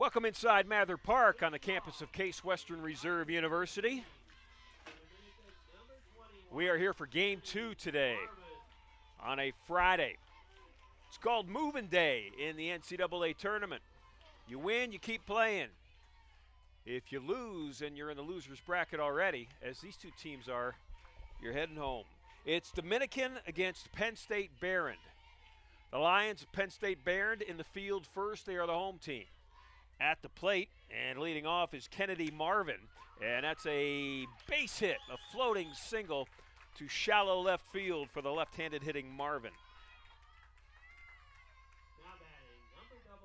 Welcome inside Mather Park on the campus of Case Western Reserve University. We are here for Game 2 today on a Friday. It's called Moving Day in the NCAA tournament. You win, you keep playing. If you lose and you're in the loser's bracket already, as these two teams are, you're heading home. It's Dominican against Penn State Behrend. The Lions of Penn State Behrend in the field first. They are the home team. At the plate and leading off is Kennedy Marvin, and that's a base hit, a floating single to shallow left field for the left-handed hitting Marvin. Now batting, number 00,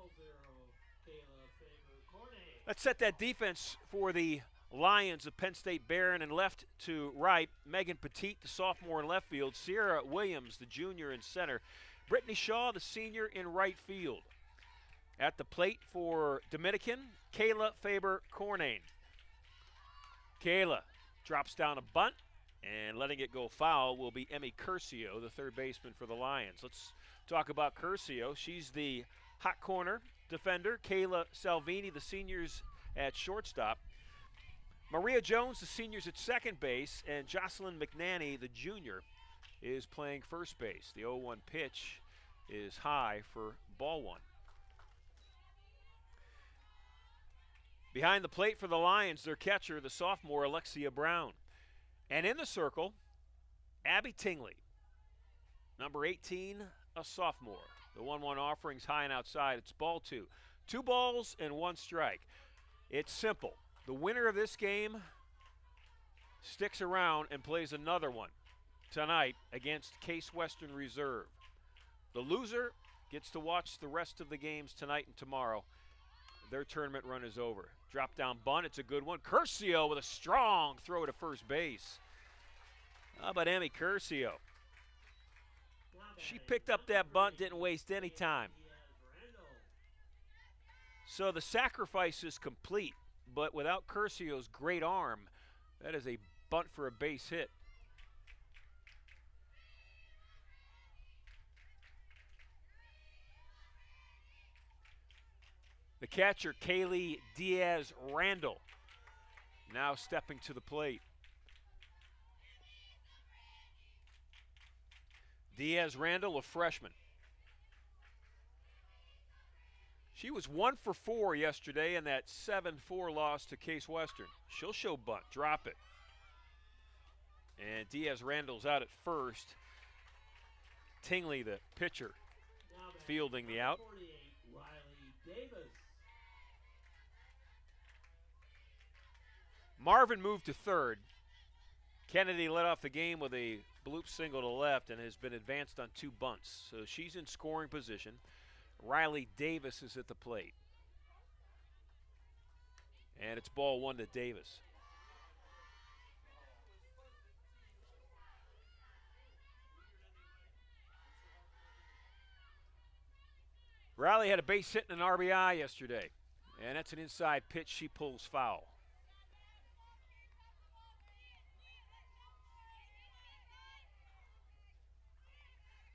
Kayla Faber-Cornet. Let's set that defense for the Lions of Penn State Behrend, and left to right, Megan Petit, the sophomore in left field, Sierra Williams, the junior in center, Brittany Shaw, the senior in right field. At the plate for Dominican, Kayla Faber-Cornet. Kayla drops down a bunt, and letting it go foul will be Emmy Curcio, the third baseman for the Lions. Let's talk about Curcio. She's the hot corner defender. Kayla Salvini, the seniors at shortstop. Maria Jones, the seniors at second base, and Jocelyn McNanny, the junior, is playing first base. The 0-1 pitch is high for ball one. Behind the plate for the Lions, their catcher, the sophomore Alexia Brown. And in the circle, Abby Tingley, number 18, a sophomore. The 1-1 offering's high and outside. It's ball two. 2 balls and 1 strike. It's simple. The winner of this game sticks around and plays another one tonight against Case Western Reserve. The loser gets to watch the rest of the games tonight and tomorrow. Their tournament run is over. Drop down bunt, it's a good one. Curcio with a strong throw to first base. How about Emmy Curcio? She picked up that bunt, didn't waste any time. So the sacrifice is complete, but without Curcio's great arm, that is a bunt for a base hit. The catcher, Kaylee Diaz-Randall, now stepping to the plate. Diaz-Randall, a freshman. She was 1 for 4 yesterday in that 7-4 loss to Case Western. She'll show bunt, drop it. And Diaz-Randall's out at first. Tingley, the pitcher, fielding the out. 48, Riley Davis. Marvin moved to third. Kennedy led off the game with a bloop single to left and has been advanced on 2 bunts. So she's in scoring position. Riley Davis is at the plate. And it's ball 1 to Davis. Riley had a base hit and an RBI yesterday. And that's an inside pitch she pulls foul.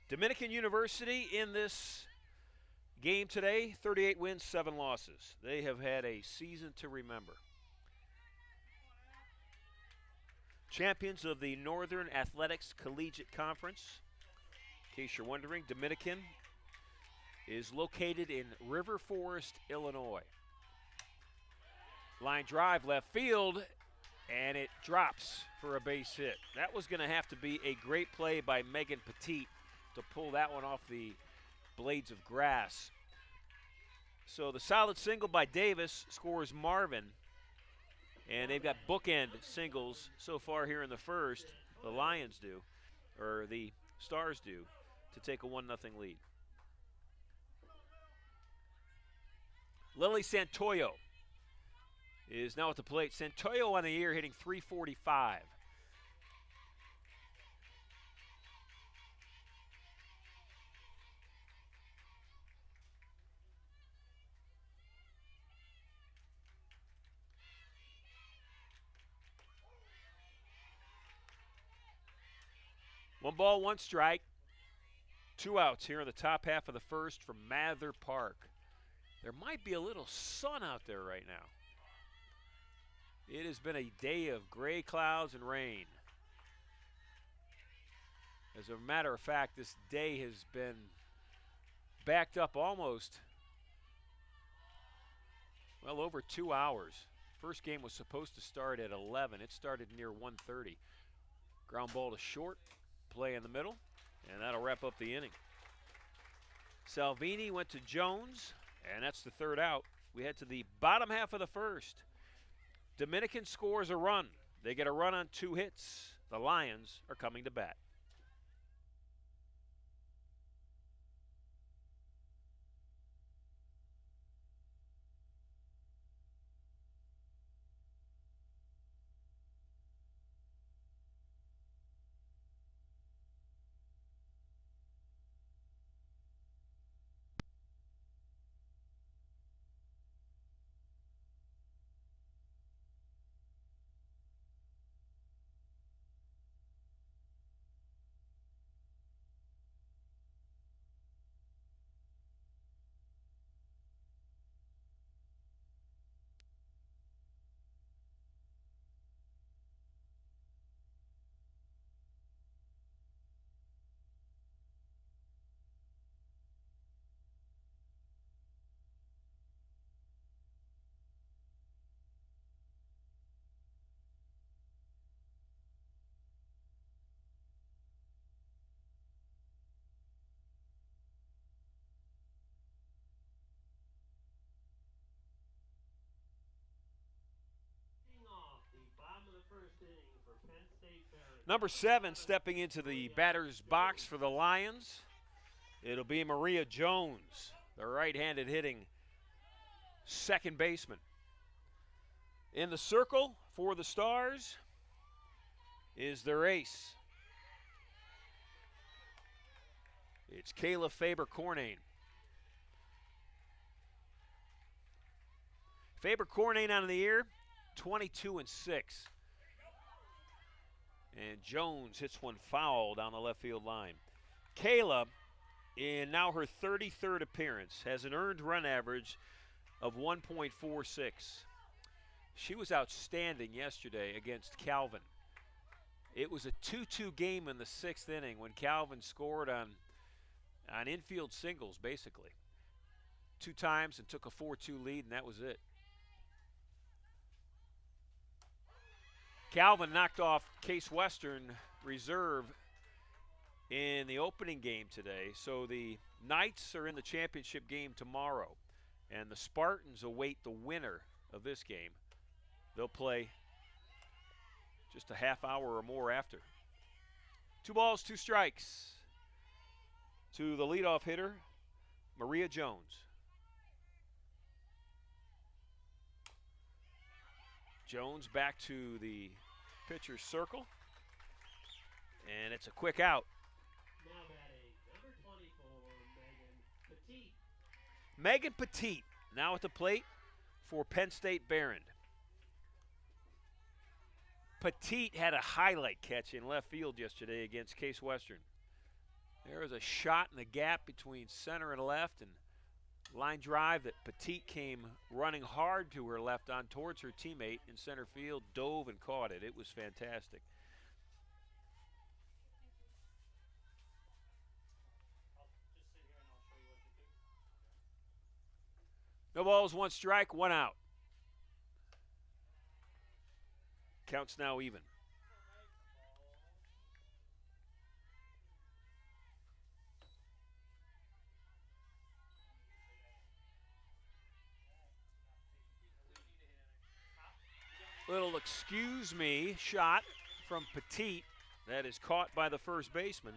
Dominican University in this game today, 38 wins, 7 losses. They have had a season to remember. Champions of the Northern Athletics Collegiate Conference. In case you're wondering, Dominican is located in River Forest, Illinois. Line drive left field, and it drops for a base hit. That was going to have to be a great play by Megan Petit to pull that one off the blades of grass. So the solid single by Davis scores Marvin, and they've got bookend singles so far here in the first. The Lions do, or the Stars do, to take a 1-0 lead. Lily Santoyo is now at the plate. Santoyo on the year hitting .345. One ball, 1 strike. 2 outs here in the top half of the first from Mather Park. There might be a little sun out there right now. It has been a day of gray clouds and rain. As a matter of fact, this day has been backed up almost, well, over 2 hours. First game was supposed to start at 11. It started near 1:30. Ground ball to short, play in the middle, and that'll wrap up the inning. Salvini went to Jones, and that's the third out. We head to the bottom half of the first. Dominican scores a run. They get a run on 2 hits. The Lions are coming to bat. Number 7 stepping into the batter's box for the Lions. It'll be Maria Jones, the right-handed hitting second baseman. In the circle for the Stars is their ace. It's Kayla Faber-Cornane. Faber-Cornane on the year, 22-6. And Jones hits one foul down the left field line. Kayla, in now her 33rd appearance, has an earned run average of 1.46. She was outstanding yesterday against Calvin. It was a 2-2 game in the 6th inning when Calvin scored on infield singles, basically. 2 times and took a 4-2 lead, and that was it. Calvin knocked off Case Western Reserve in the opening game today, so the Knights are in the championship game tomorrow, and the Spartans await the winner of this game. They'll play just a half hour or more after. 2 balls, 2 strikes to the leadoff hitter, Maria Jones. Jones back to the pitcher's circle, and it's a quick out. Now batting, number 24, Megan Petit. Megan Petit now at the plate for Penn State Barron. Petit had a highlight catch in left field yesterday against Case Western. There was a shot in the gap between center and left, and line drive that Petit came running hard to her left on towards her teammate in center field, dove and caught it. It was fantastic. No balls, 1 strike, 1 out. Counts now even. Little excuse me shot from Petit that is caught by the first baseman,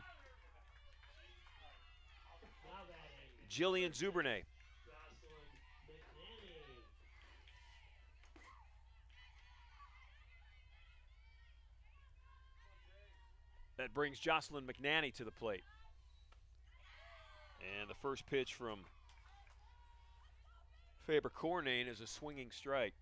Now batting, Jillian Zubernay. Jocelyn McNanny. That brings Jocelyn McNanny to the plate. And the first pitch from Faber-Cornane is a swinging strike.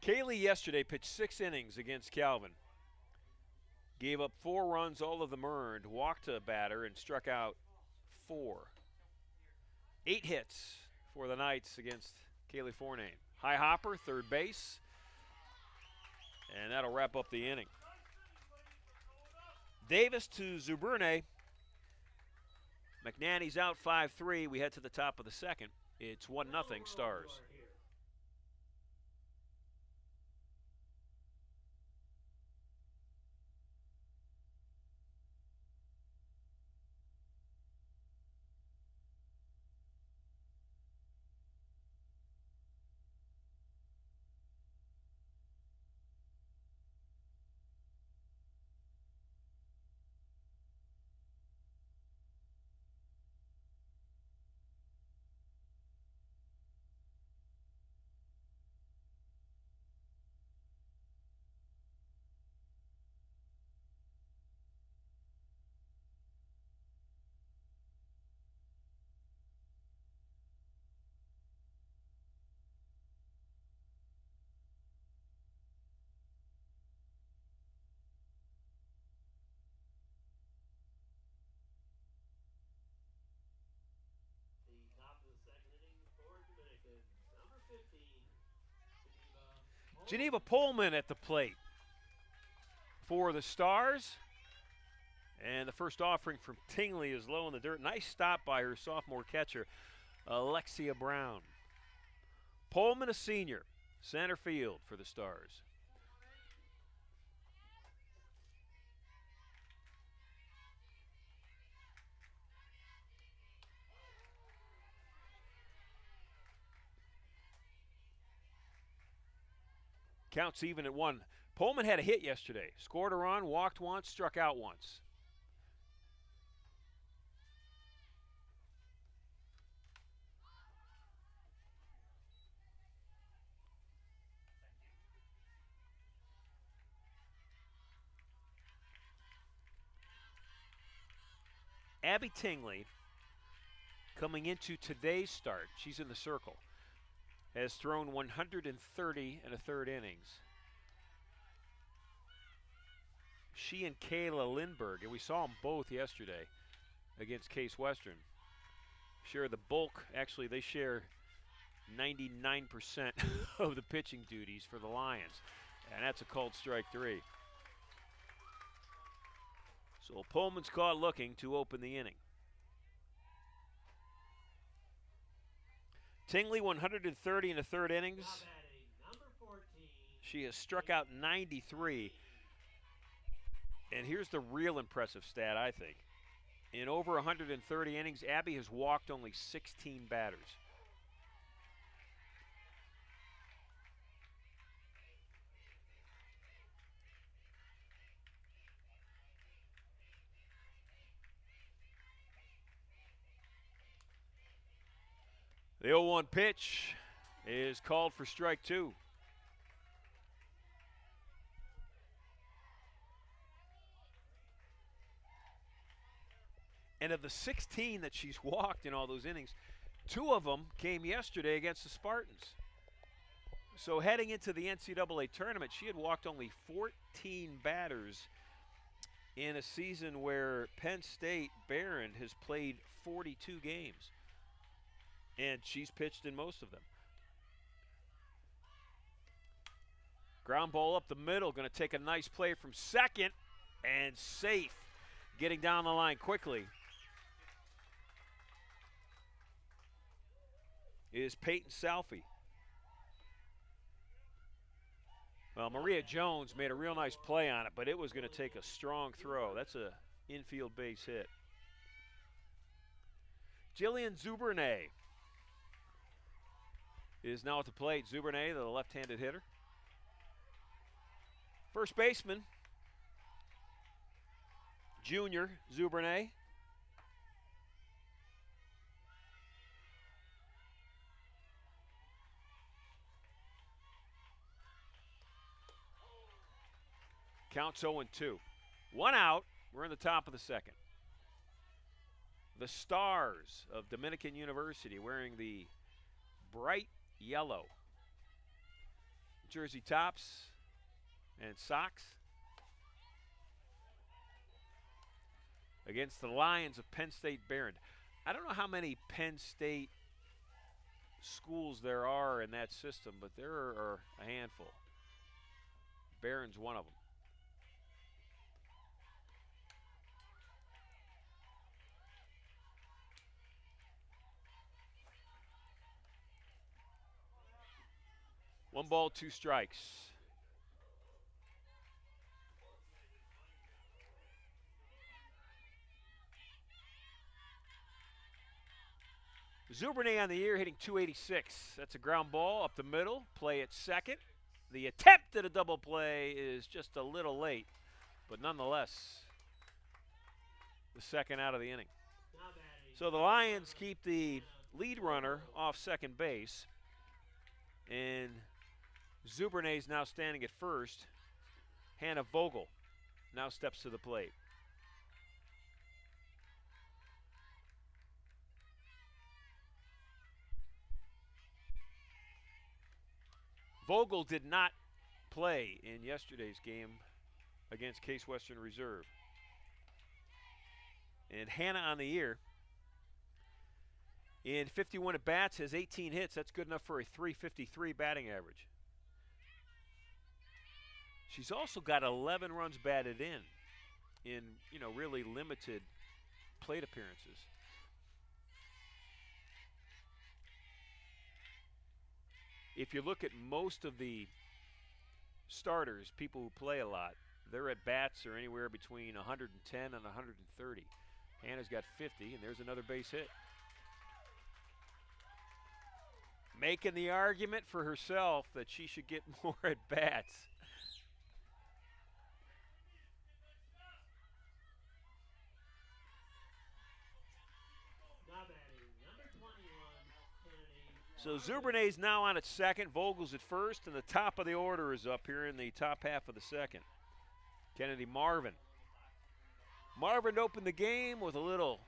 Kaylee yesterday pitched 6 innings against Calvin. Gave up 4 runs, all of them earned, walked a batter, and struck out 4. 8 hits for the Knights against Kaylee Fournane. High hopper, third base, and that'll wrap up the inning. Davis to Zubrune. McNanny's out 5-3. We head to the top of the second. It's 1-0 Stars. Geneva Pullman at the plate for the Stars. And the first offering from Tingley is low in the dirt. Nice stop by her sophomore catcher, Alexia Brown. Pullman, a senior, center field for the Stars. Counts even at 1. Pullman had a hit yesterday. Scored a run, walked once, struck out once. Abby Tingley, coming into today's start, she's in the circle, has thrown 130 and a third innings. She and Kayla Lindberg, and we saw them both yesterday against Case Western, share the bulk. Actually, they share 99% of the pitching duties for the Lions, and that's a called strike 3. So Pullman's caught looking to open the inning. Tingley, 130 in the third innings. She has struck out 93. And here's the real impressive stat, I think. In over 130 innings, Abby has walked only 16 batters. The 0-1 pitch is called for strike 2. And of the 16 that she's walked in all those innings, 2 of them came yesterday against the Spartans. So heading into the NCAA tournament, she had walked only 14 batters in a season where Penn State Barron has played 42 games. And she's pitched in most of them. Ground ball up the middle, going to take a nice play from second, and safe. Getting down the line quickly is Peyton Salfie. Well, Maria Jones made a real nice play on it, but it was going to take a strong throw. That's an infield base hit. Jillian Zubrune is now at the plate. Zubrune, the left-handed hitter. First baseman, junior Zubrune. Counts 0-2. 1 out. We're in the top of the second. The Stars of Dominican University wearing the bright yellow jersey tops and socks. against the Lions of Penn State Barron. I don't know how many Penn State schools there are in that system, but there are a handful. Barron's one of them. One ball, two strikes. Zubernay on the year hitting .286. That's a ground ball up the middle. Play at second. The attempt at a double play is just a little late, but nonetheless, the second out of the inning. So the Lions keep the lead runner off second base, and Zubernay's now standing at first. Hannah Vogel now steps to the plate. Vogel did not play in yesterday's game against Case Western Reserve. And Hannah on the year, in 51 at-bats, has 18 hits. That's good enough for a .353 batting average. She's also got 11 runs batted in really limited plate appearances. If you look at most of the starters, people who play a lot, their at-bats are anywhere between 110 and 130. Hannah's got 50, and there's another base hit. Making the argument for herself that she should get more at-bats. So Zubernay's now on at second, Vogel's at first, and the top of the order is up here in the top half of the second. Kennedy Marvin. Marvin opened the game with a little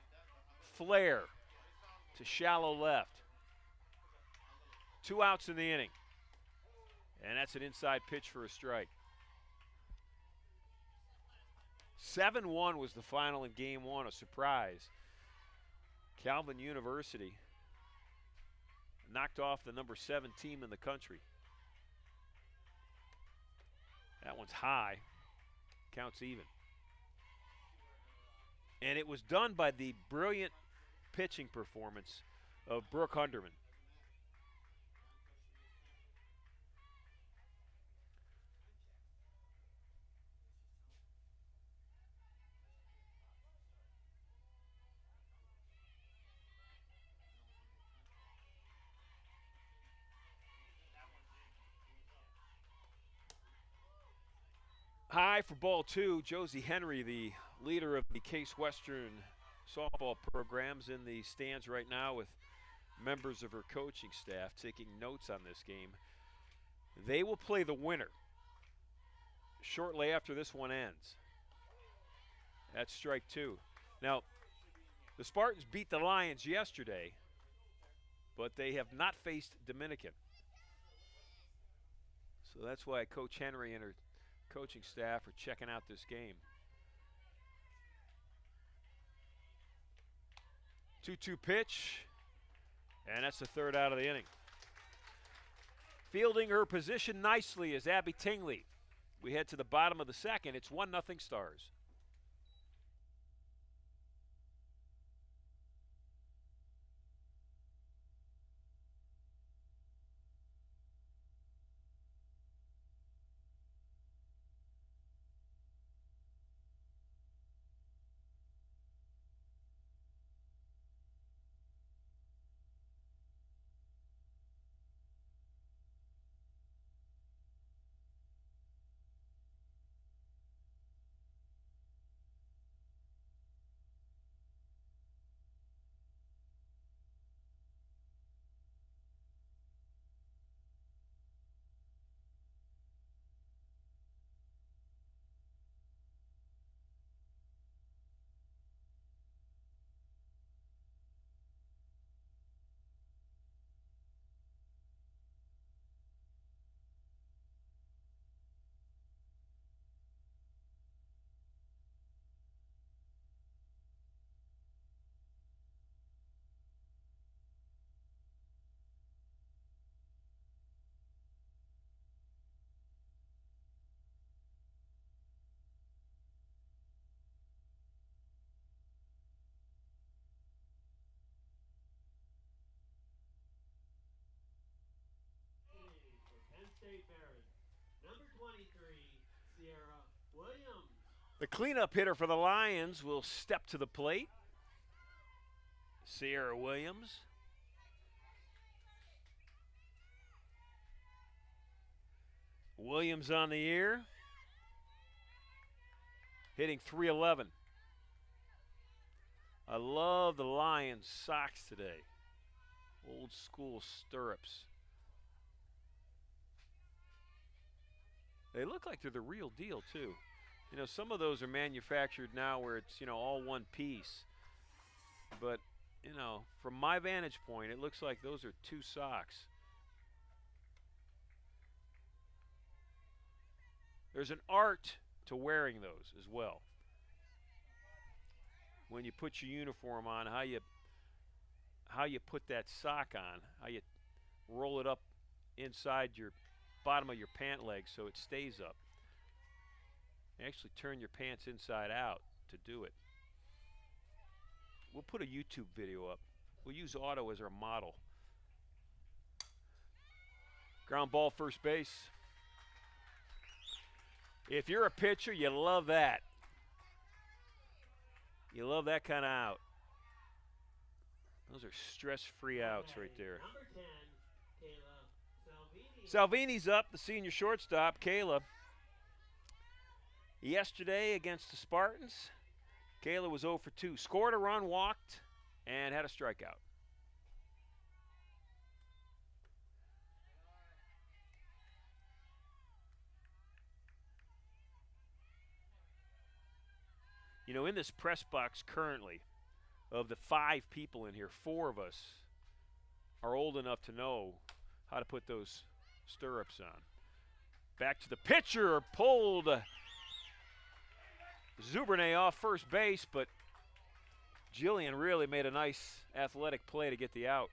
flare to shallow left. 2 outs in the inning. And that's an inside pitch for a strike. 7-1 was the final in game one, a surprise. Calvin University knocked off the number 7 team in the country. That one's high, counts even. And it was done by the brilliant pitching performance of Brooke Hunderman. High for ball 2. Josie Henry, the leader of the Case Western softball programs, in the stands right now with members of her coaching staff taking notes on this game. They will play the winner shortly after this one ends. That's strike 2. Now, the Spartans beat the Lions yesterday, but they have not faced Dominican. So that's why Coach Henry and her coaching staff are checking out this game. 2-2 pitch, and that's the third out of the inning. Fielding her position nicely is Abby Tingley. We head to the bottom of the second. It's 1-0 Stars. The cleanup hitter for the Lions will step to the plate. Sierra Williams. Williams on the year, hitting .311. I love the Lions socks today. Old school stirrups. They look like they're the real deal too. You know, some of those are manufactured now where it's, you know, all one piece. But, you know, from my vantage point, it looks like those are two socks. There's an art to wearing those as well. When you put your uniform on, how you put that sock on, how you roll it up inside your bottom of your pant leg so it stays up. You actually turn your pants inside out to do it. We'll put a YouTube video up. We'll use Otto as our model. Ground ball, first base. If you're a pitcher, you love that. You love that kind of out. Those are stress-free outs right there. Number 10, Kayla Salvini. Salvini's up, the senior shortstop, Kayla. Yesterday against the Spartans, Kayla was 0 for 2. Scored a run, walked, and had a strikeout. You know, in this press box currently, of the 5 people in here, 4 of us are old enough to know how to put those stirrups on. Back to the pitcher, pulled Zubernay off first base, but Jillian really made a nice athletic play to get the out.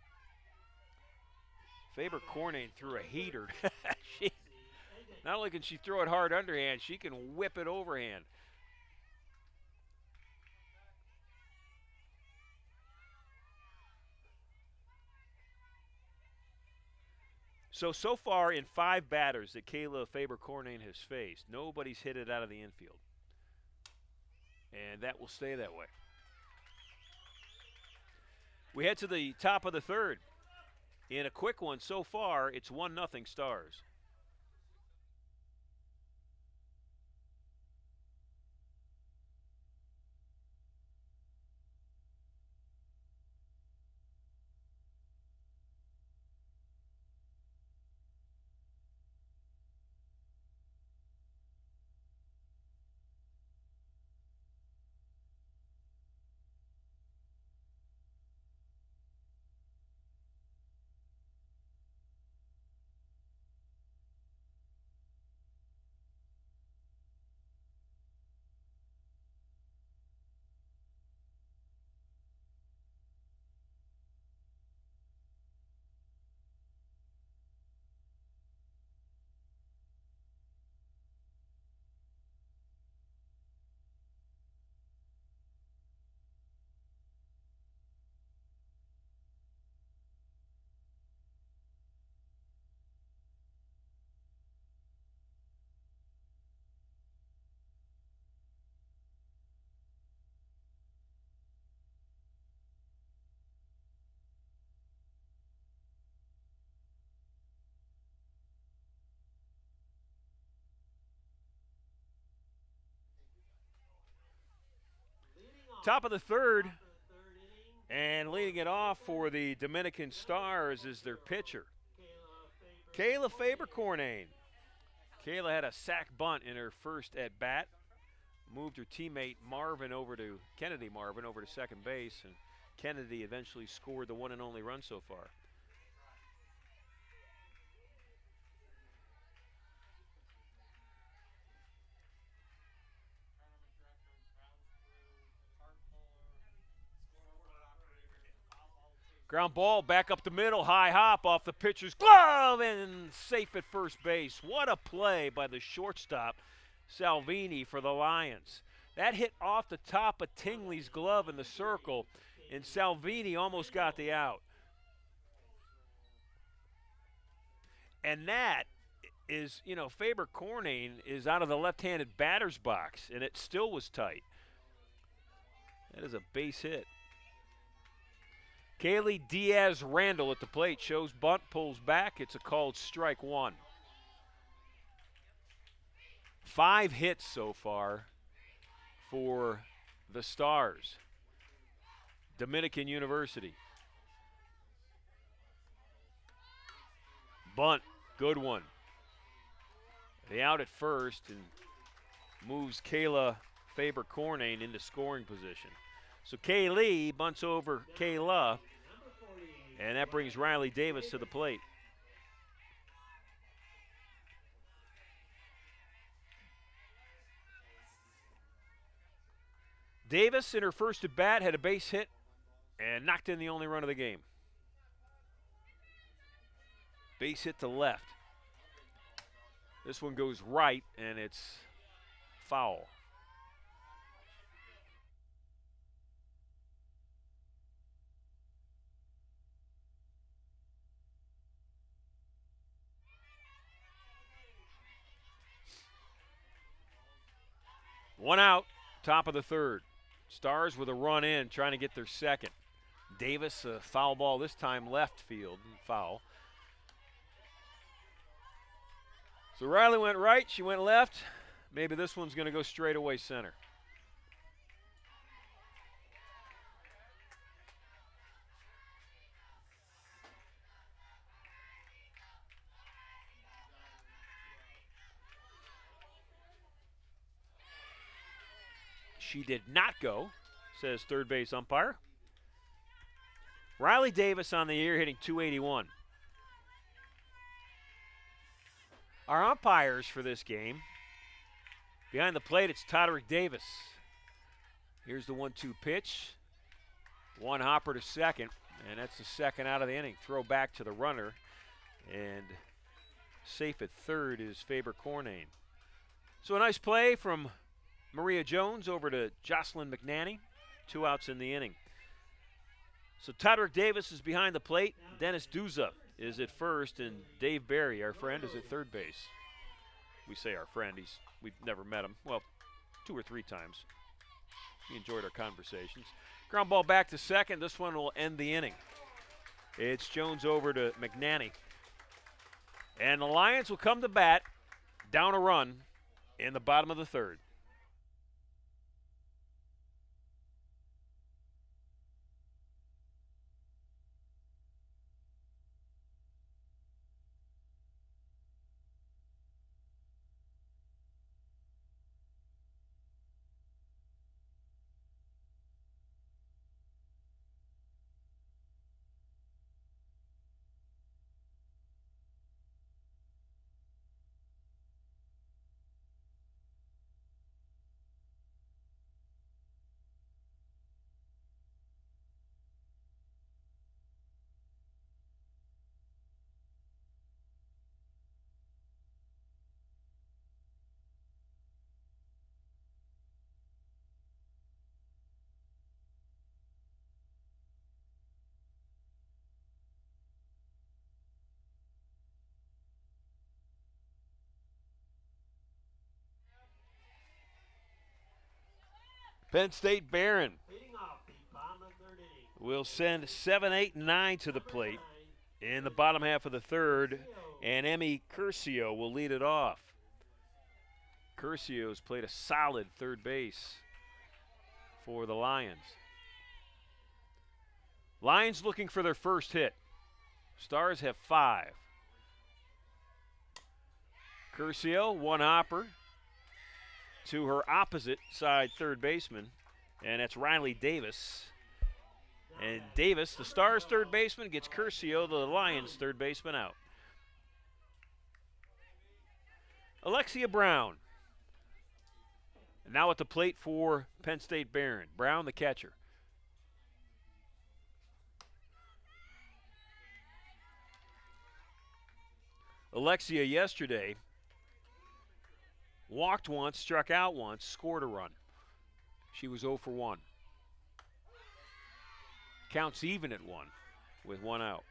Faber Cornane threw a heater. Not only can she throw it hard underhand, she can whip it overhand. So far in 5 batters that Kayla Faber Cornane has faced, nobody's hit it out of the infield. And that will stay that way. We head to the top of the 3rd. In a quick one so far, it's 1-0 Stars. Top of the 3rd, and leading it off for the Dominican Stars is their pitcher, Kayla Faber Cornane. Kayla had a sac bunt in her first at bat, moved her teammate Kennedy Marvin over to second base, and Kennedy eventually scored the one and only run so far. Ground ball back up the middle, high hop off the pitcher's glove and safe at first base. What a play by the shortstop, Salvini, for the Lions. That hit off the top of Tingley's glove in the circle, and Salvini almost got the out. And that is, Faber Cornane is out of the left-handed batter's box, and it still was tight. That is a base hit. Kaylee Diaz-Randall at the plate, shows bunt, pulls back. It's a called strike one. 5 hits so far for the Stars. Dominican University. Bunt, good one. The out at first and moves Kayla Faber Cornane into scoring position. So Kaylee bunts over Kayla, and that brings Riley Davis to the plate. Davis, in her first at bat, had a base hit and knocked in the only run of the game. Base hit to left. This one goes right, and it's foul. One out, top of the third. Stars with a run in, trying to get their second. Davis, a foul ball this time, left field, foul. So Riley went right, she went left. Maybe this one's going to go straight away center. She did not go, says third base umpire. Riley Davis on the year hitting .281. Our umpires for this game, behind the plate, it's Todrick Davis. Here's the 1-2 pitch. One hopper to second, and that's the second out of the inning. Throw back to the runner, and safe at third is Faber Cornane. So a nice play from Maria Jones over to Jocelyn McNanny. 2 outs in the inning. So Todrick Davis is behind the plate. Dennis Duza is at first, and Dave Barry, our friend, is at third base. We say our friend. We've never met him. Well, 2 or 3 times. We enjoyed our conversations. Ground ball back to second. This one will end the inning. It's Jones over to McNanny. And the Lions will come to bat, down a run in the bottom of the third. Penn State Barron will send 7, 8, and 9 to the plate in the bottom half of the third, and Emmy Curcio will lead it off. Curcio's played a solid third base for the Lions. Lions looking for their first hit. Stars have 5. Curcio, 1 hopper to her opposite side third baseman, and that's Riley Davis. And Davis, the Stars third baseman, gets Curcio, the Lions third baseman, out. Alexia Brown, now at the plate for Penn State Barron. Brown, the catcher. Alexia yesterday walked once, struck out once, scored a run. She was 0 for 1. Counts even at 1 with 1 out.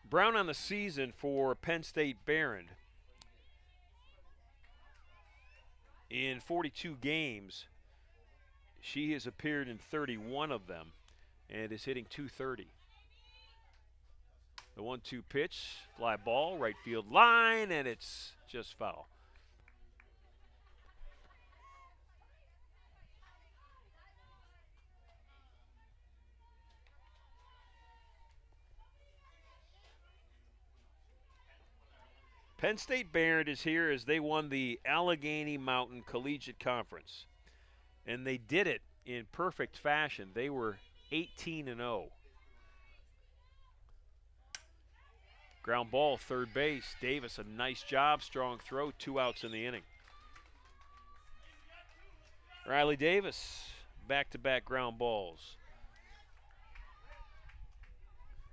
Brown on the season for Penn State Barron. In 42 games, she has appeared in 31 of them and is hitting .230. The 1-2 pitch, fly ball, right field line, and it's just foul. Penn State Barron is here as they won the Allegheny Mountain Collegiate Conference. And they did it in perfect fashion. They were 18-0. Ground ball, third base. Davis, a nice job, strong throw, 2 outs in the inning. Riley Davis, back-to-back ground balls.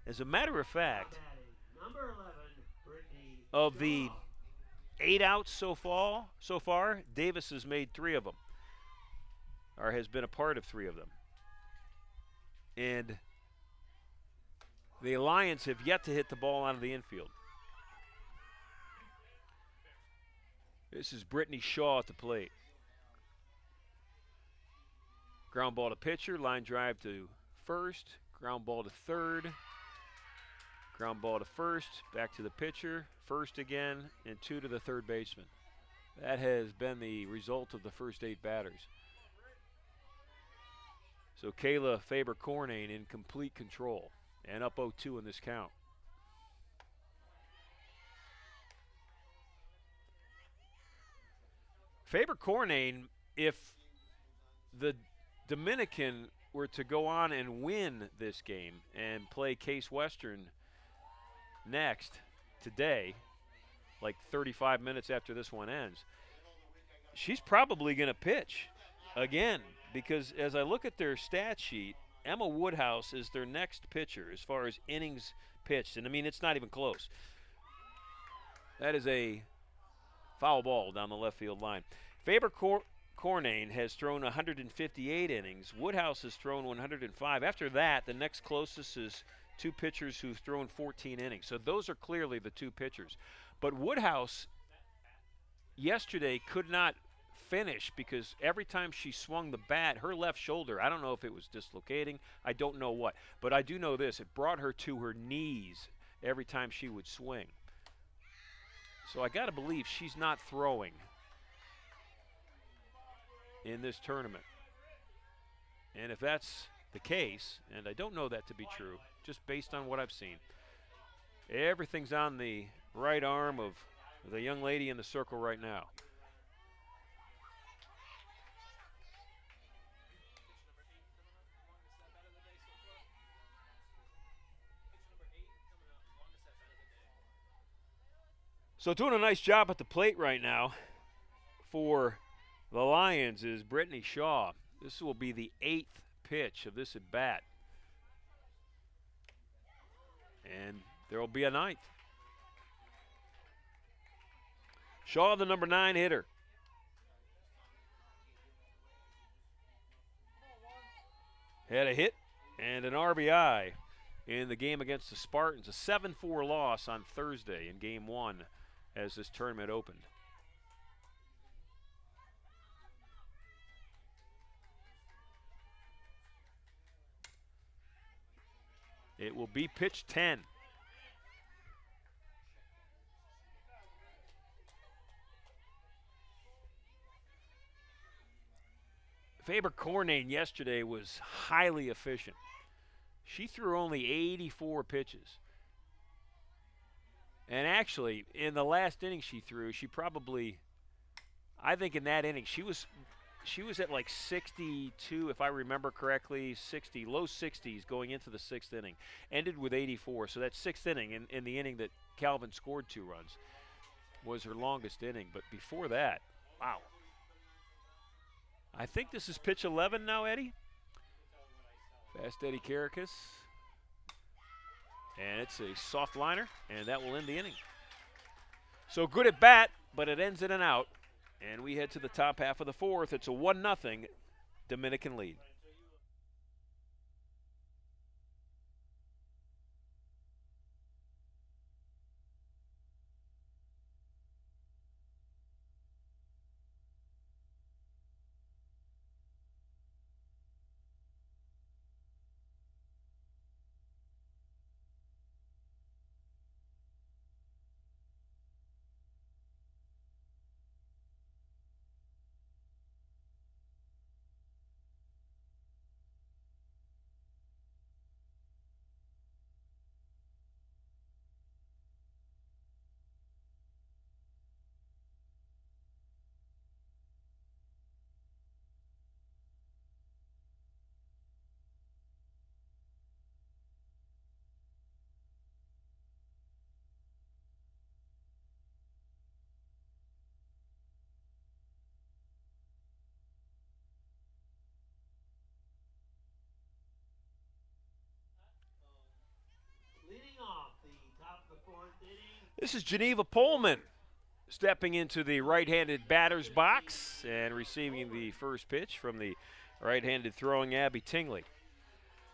As a matter of fact, Number 11, Brittany of the 8 outs so far, Davis has made 3 of them, or has been a part of 3 of them. And the Alliance have yet to hit the ball out of the infield. This is Brittany Shaw at the plate. Ground ball to pitcher, line drive to first, ground ball to third, ground ball to first, back to the pitcher, first again, and 2 to the third baseman. That has been the result of the first 8 batters. So Kayla Faber-Cornane in complete control and up 0-2 in this count. Faber-Cornane, if the Dominican were to go on and win this game and play Case Western next today, like 35 minutes after this one ends, she's probably going to pitch again, because as I look at their stat sheet, Emma Woodhouse is their next pitcher as far as innings pitched. And I mean, it's not even close. That is a foul ball down the left field line. Faber-Cornane has thrown 158 innings. Woodhouse has thrown 105. After that, the next closest is 2 pitchers who've thrown 14 innings. So those are clearly the 2 pitchers. But Woodhouse yesterday could not finish because every time she swung the bat, her left shoulder, I don't know if it was dislocating, I don't know what, but I do know this, it brought her to her knees every time she would swing. So I got to believe she's not throwing in this tournament. And if that's the case, and I don't know that to be true, just based on what I've seen, everything's on the right arm of the young lady in the circle right now. So doing a nice job at the plate right now for the Lions is Brittany Shaw. This will be the 8th pitch of this at bat. And there will be a 9th. Shaw, the number 9 hitter. Had a hit and an RBI in the game against the Spartans. A 7-4 loss on Thursday in Game 1 as this tournament opened. It will be pitch 10. Faber-Cornane yesterday was highly efficient. She threw only 84 pitches. And actually, in the last inning she threw, she probably, I think in that inning, she was at like 62, if I remember correctly, 60, low 60s going into the 6th inning. Ended with 84. So that 6th inning, in the inning that Calvin scored 2 runs, was her longest inning. But before that, wow. I think this is pitch 11 now, Eddie. Fast Eddie Caracas. And it's a soft liner, and that will end the inning. So good at bat, but it ends in an out. And we head to the top half of the 4th. It's a 1-0 Dominican lead. This is Geneva Pullman stepping into the right-handed batter's box and receiving the first pitch from the right-handed throwing Abby Tingley.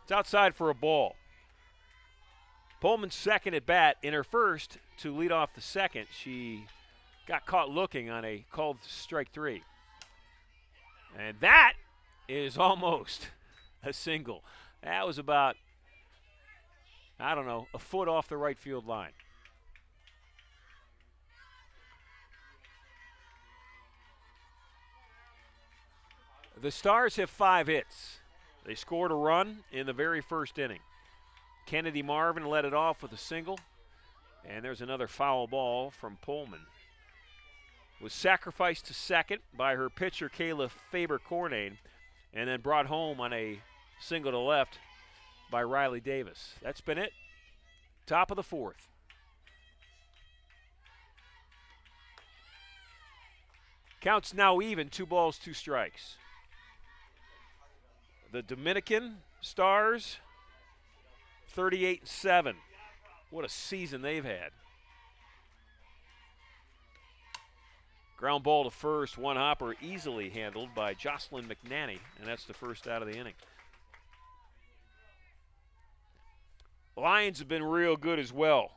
It's outside for a ball. Pullman's second at bat. In her first to lead off the second, she got caught looking on a called strike three. And that is almost a single. That was about, I don't know, a foot off the right field line. The Stars have 5 hits. They scored a run in the very first inning. Kennedy Marvin led it off with a single, and there's another foul ball from Pullman. Was sacrificed to second by her pitcher Kayla Faber-Cornane, and then brought home on a single to left by Riley Davis. That's been it. Top of the fourth. Count's now even, 2 balls, 2 strikes. The Dominican Stars, 38-7. What a season they've had. Ground ball to first, one hopper easily handled by Jocelyn McNanny, and that's the first out of the inning. Lions have been real good as well.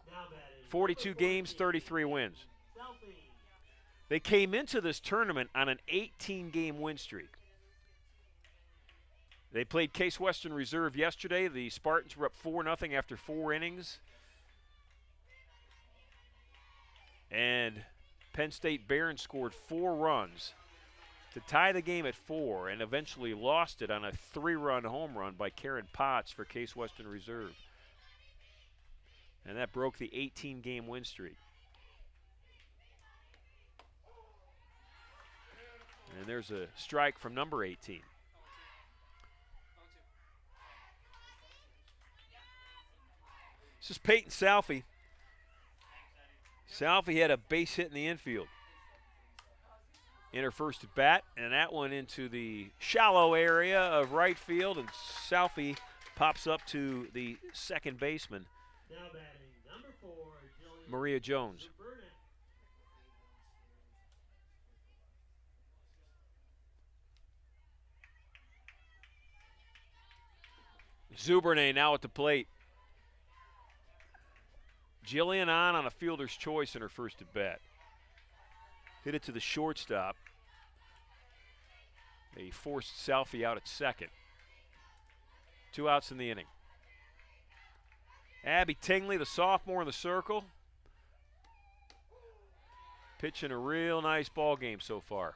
42 games, 33 wins. They came into this tournament on an 18-game win streak. They played Case Western Reserve yesterday. The Spartans were up 4-0 after 4 innings. And Penn State Barron scored 4 runs to tie the game at 4 and eventually lost it on a 3-run home run by Karen Potts for Case Western Reserve. And that broke the 18-game win streak. And there's a strike from number 18. This is Peyton Salfie. Salfie had a base hit in the infield in her first at bat, and that one into the shallow area of right field, and Salfie pops up to the second baseman, Now batting, number 4, Maria Jones. Zuberne now at the plate. Jillian on a fielder's choice in her first at bat. Hit it to the shortstop. They forced Salfie out at second. 2 outs in the inning. Abby Tingley, the sophomore in the circle, pitching a real nice ball game so far.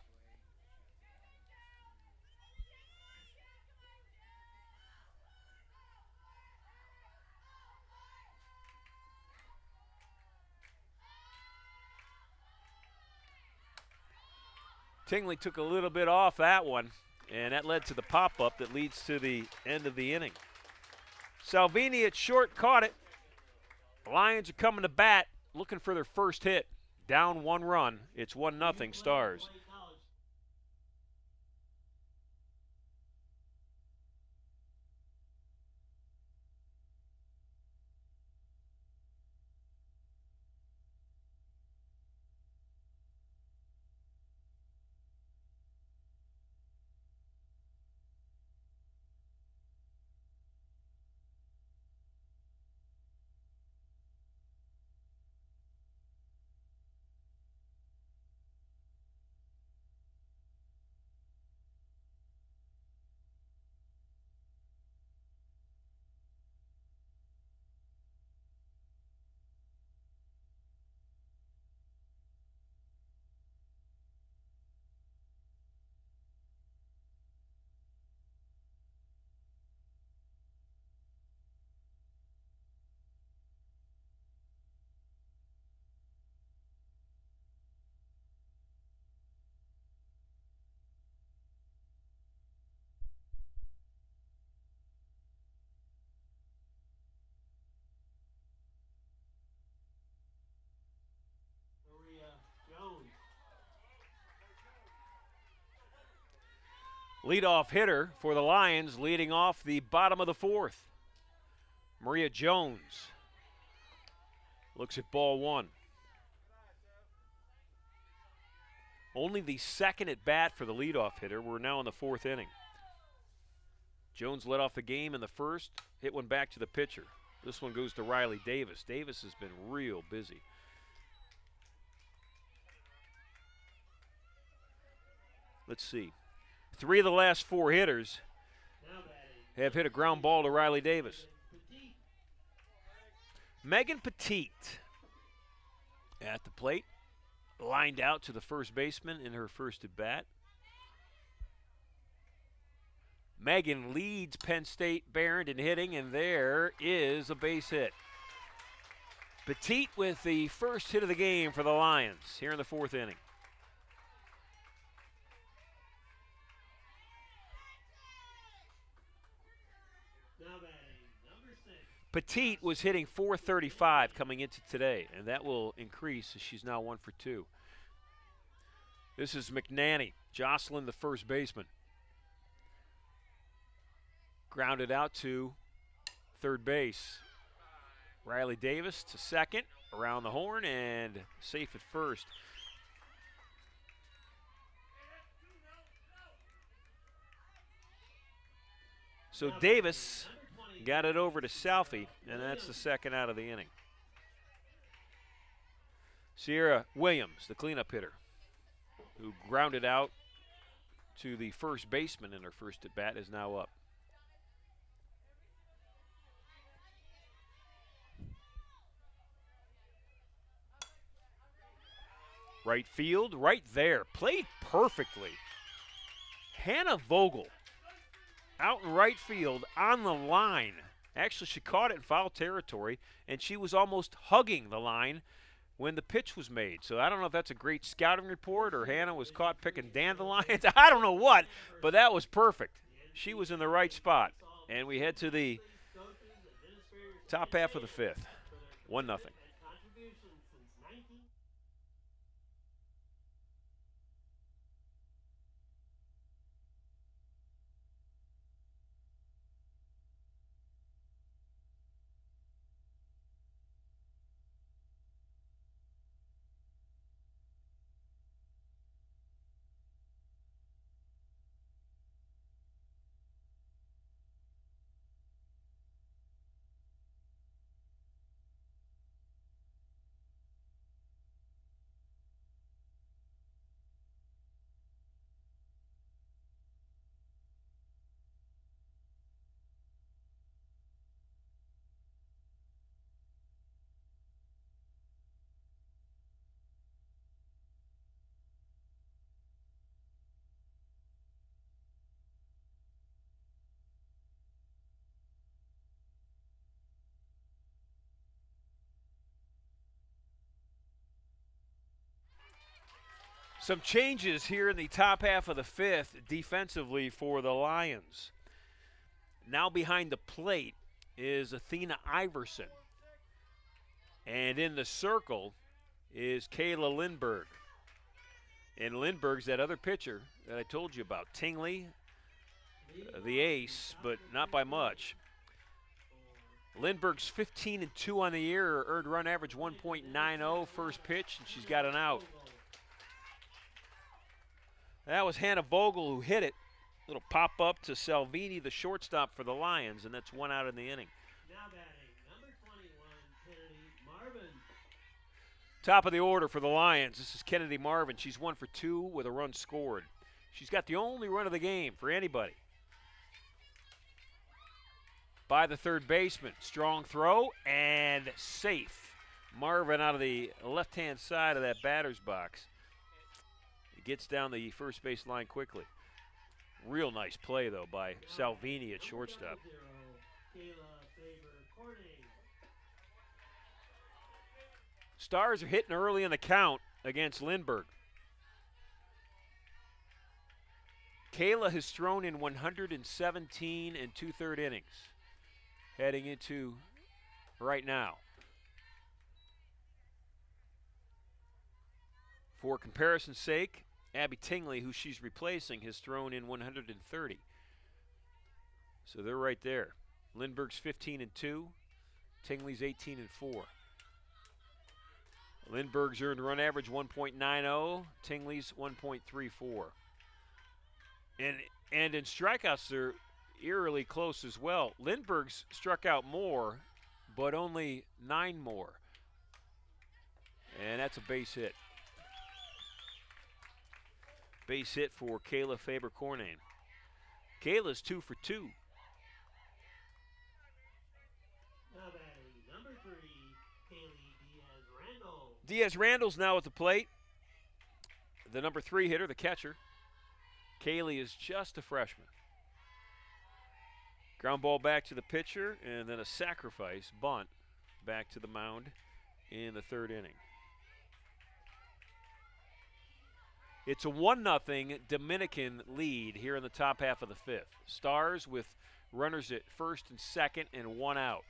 Tingley took a little bit off that one, and that led to the pop-up that leads to the end of the inning. Salvini at short caught it. The Lions are coming to bat, looking for their first hit. Down 1 run. It's 1-0 Stars. Leadoff hitter for the Lions, leading off the bottom of the fourth. Maria Jones looks at ball 1. Only the second at bat for the leadoff hitter. We're now in the 4th inning. Jones led off the game in the first, hit one back to the pitcher. This one goes to Riley Davis. Davis has been real busy. Let's see. 3 of the last 4 hitters have hit a ground ball to Riley Davis. Megan Petit at the plate, lined out to the first baseman in her first at bat. Megan leads Penn State Barron in hitting, and there is a base hit. Petit with the first hit of the game for the Lions here in the 4th inning. Petit was hitting .435 coming into today, and that will increase as she's now 1 for 2. This is McNanny, Jocelyn, the first baseman. Grounded out to third base. Riley Davis to second, around the horn, and safe at first. So Davis got it over to Salfie, and that's the second out of the inning. Sierra Williams, the cleanup hitter, who grounded out to the first baseman in her first at bat, is now up. Right field, right there, played perfectly. Hannah Vogel out in right field on the line. Actually, she caught it in foul territory, and she was almost hugging the line when the pitch was made. So I don't know if that's a great scouting report or Hannah was caught picking dandelions. I don't know what, but that was perfect. She was in the right spot. And we head to the top half of the 5th. 1-0. Some changes here in the top half of the 5th defensively for the Lions. Now behind the plate is Athena Iverson. And in the circle is Kayla Lindberg. And Lindberg's that other pitcher that I told you about. Tingley, the ace, but not by much. Lindberg's 15-2 on the year, earned run average 1.90 first pitch, and she's got an out. That was Hannah Vogel who hit it. Little pop-up to Salvini, the shortstop for the Lions, and that's 1 out in the inning. Now batting, number 21, Kennedy Marvin. Top of the order for the Lions. This is Kennedy Marvin. She's 1 for 2 with a run scored. She's got the only run of the game for anybody. By the third baseman. Strong throw and safe. Marvin out of the left-hand side of that batter's box. Gets down the first base line quickly. Real nice play, though, by Salvini at shortstop. Stars are hitting early in the count against Lindbergh. Kayla has thrown in 117 and 2/3 innings heading into right now. For comparison's sake, Abby Tingley, who she's replacing, has thrown in 130. So they're right there. Lindbergh's 15-2, Tingley's 18-4. Lindbergh's earned run average 1.90, Tingley's 1.34. And in strikeouts, they're eerily close as well. Lindbergh's struck out more, but only 9 more. And that's a base hit. Base hit for Kayla Faber-Cornane. Kayla's 2 for 2. Now batting, number 3, Kaylee Diaz-Randall. Diaz-Randall's now at the plate. The number 3 hitter, the catcher. Kaylee is just a freshman. Ground ball back to the pitcher, and then a sacrifice bunt back to the mound in the 3rd inning. It's a 1-0 Dominican lead here in the top half of the 5th. Stars with runners at 1st and 2nd and 1 out.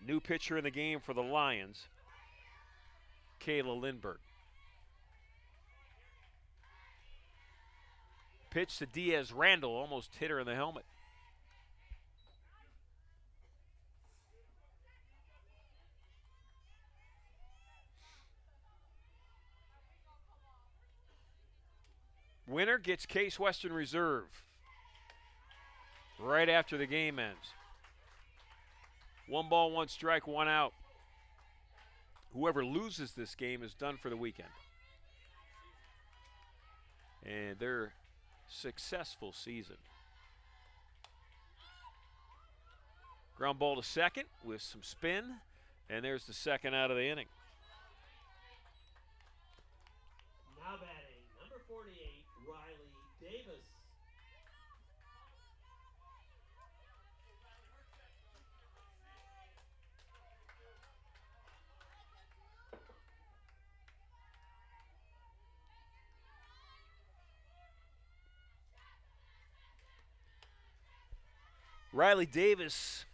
A new pitcher in the game for the Lions, Kayla Lindbergh. Pitch to Diaz-Randall, almost hit her in the helmet. Winner gets Case Western Reserve right after the game ends. 1 ball, 1 strike, 1 out. Whoever loses this game is done for the weekend. And their successful season. Ground ball to second with some spin, and there's the 2nd out of the inning. Now batting, number 48, Riley Davis. Riley Davis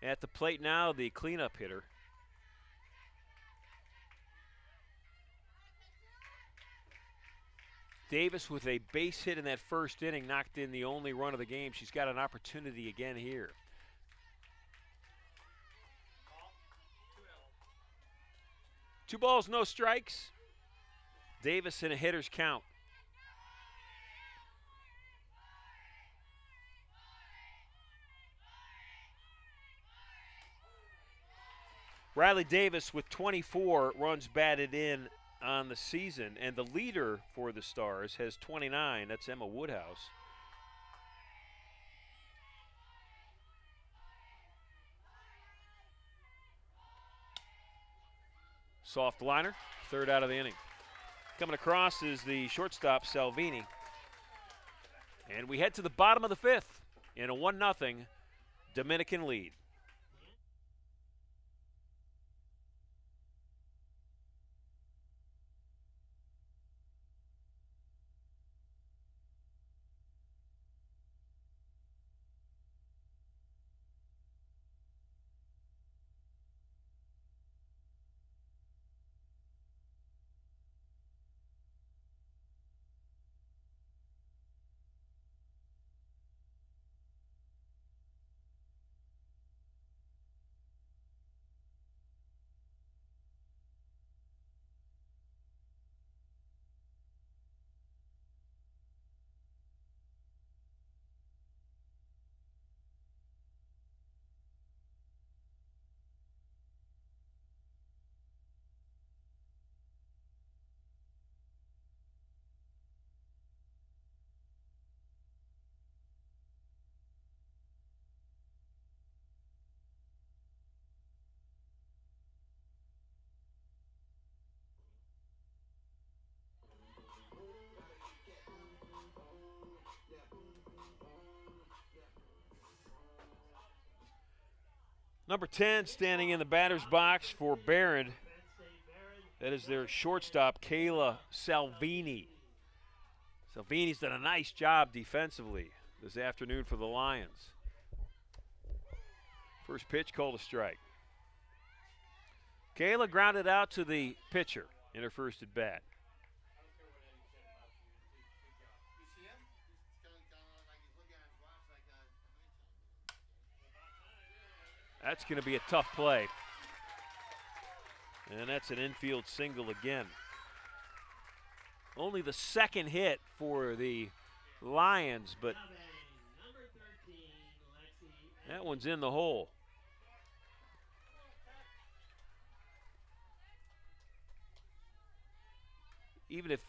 at the plate now, the cleanup hitter. Davis with a base hit in that 1st inning, knocked in the only run of the game. She's got an opportunity again here. Two balls, no strikes. Davis in a hitter's count. Riley Davis with 24 runs batted in on the season, and the leader for the Stars has 29. That's Emma Woodhouse. Soft liner, 3rd out of the inning. Coming across is the shortstop, Salvini. And we head to the bottom of the 5th in a 1-0 Dominican lead. Number 10 standing in the batter's box for Barron. That is their shortstop, Kayla Salvini. Salvini's done a nice job defensively this afternoon for the Lions. First pitch called a strike. Kayla grounded out to the pitcher in her first at bat. That's going to be a tough play. And that's an infield single again. Only the second hit for the Lions, but Now batting, number 13, Lexi. that one's in the hole. Even if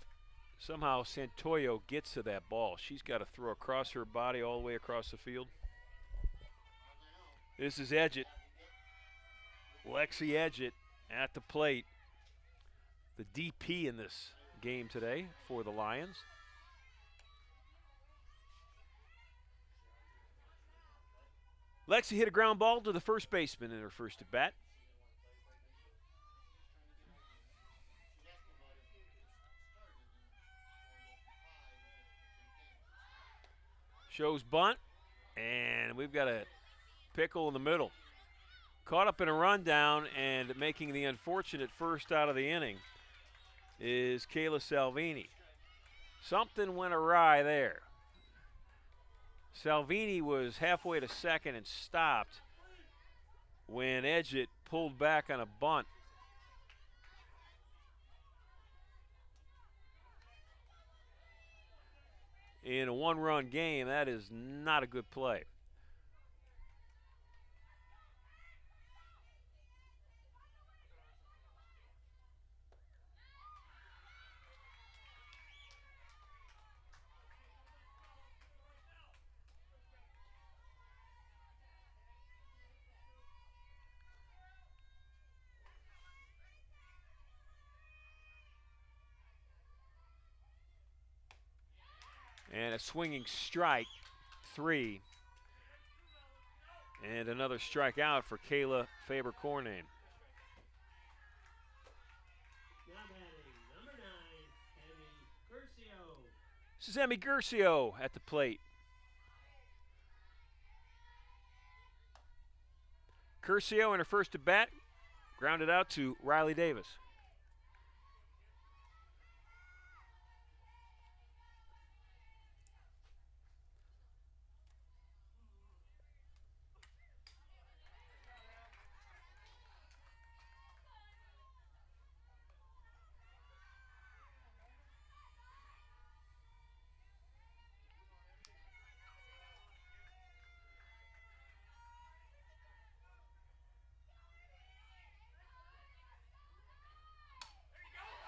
somehow Santoyo gets to that ball, she's got to throw across her body all the way across the field. This is Edgett. Lexi Edgett at the plate. The DP in this game today for the Lions. Lexi hit a ground ball to the first baseman in her first at bat. Shows bunt, and we've got a pickle in the middle. Caught up in a rundown and making the unfortunate first out of the inning is Kayla Salvini. Something went awry there. Salvini was halfway to second and stopped when Edgett pulled back on a bunt. In a one-run game, that is not a good play. And a swinging strike, 3. And another strikeout for Kayla Faber-Cornane. Now batting, number 9, Emmy Curcio. This is Emmy Curcio at the plate. Curcio in her first at bat, grounded out to Riley Davis.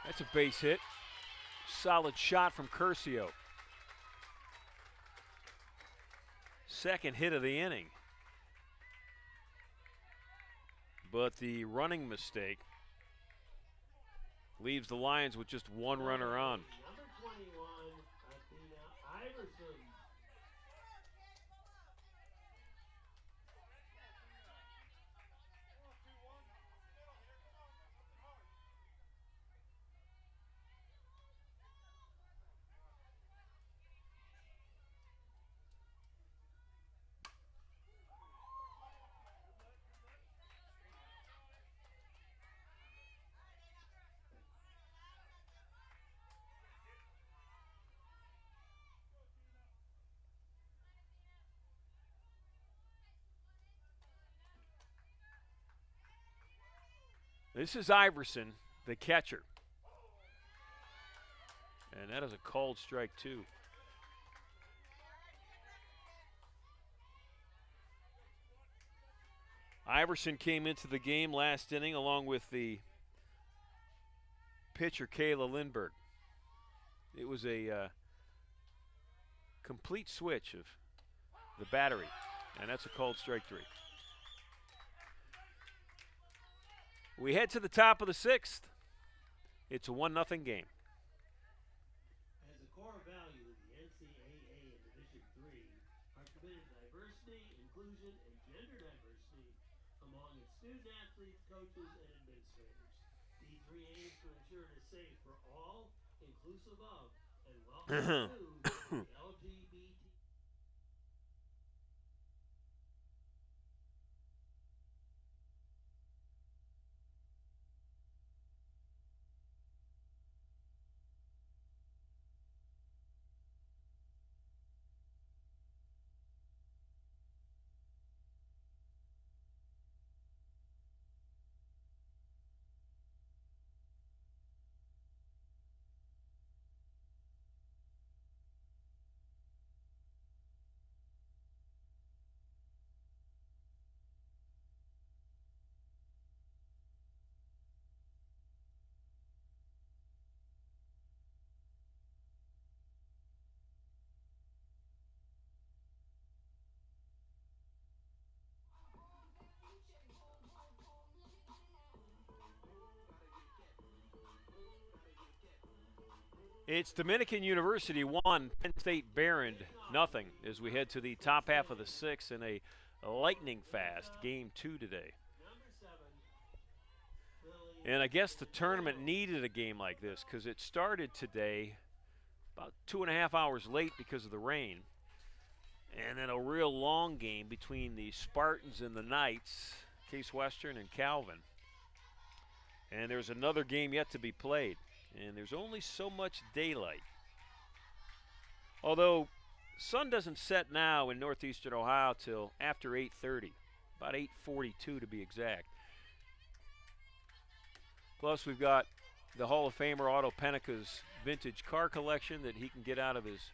That's a base hit. Solid shot from Curcio. Second hit of the inning. But the running mistake leaves the Lions with just one runner on. Number 21, Athena Iverson. This is Iverson, the catcher. And that is a called strike, too. Iverson came into the game last inning along with the pitcher Kayla Lindbergh. It was a complete switch of the battery, and that's a called strike, 3. We head to the top of the 6th. It's a 1-0 game. As a core value of the NCAA in Division III are committed diversity, inclusion, and gender diversity among its student athletes, coaches, and administrators. D3 aims to ensure it is safe for all, inclusive of, and welcoming to the LGBT. It's Dominican University 1, Penn State Barron nothing as we head to the top half of the sixth in a lightning fast game 2 today. And I guess the tournament needed a game like this because it started today about 2.5 hours late because of the rain. And then a real long game between the Spartans and the Knights, Case Western and Calvin. And there's another game yet to be played. And there's only so much daylight. Although sun doesn't set now in northeastern Ohio till after 8:30, about 8:42 to be exact. Plus we've got the Hall of Famer Otto Pennica's vintage car collection that he can get out of his.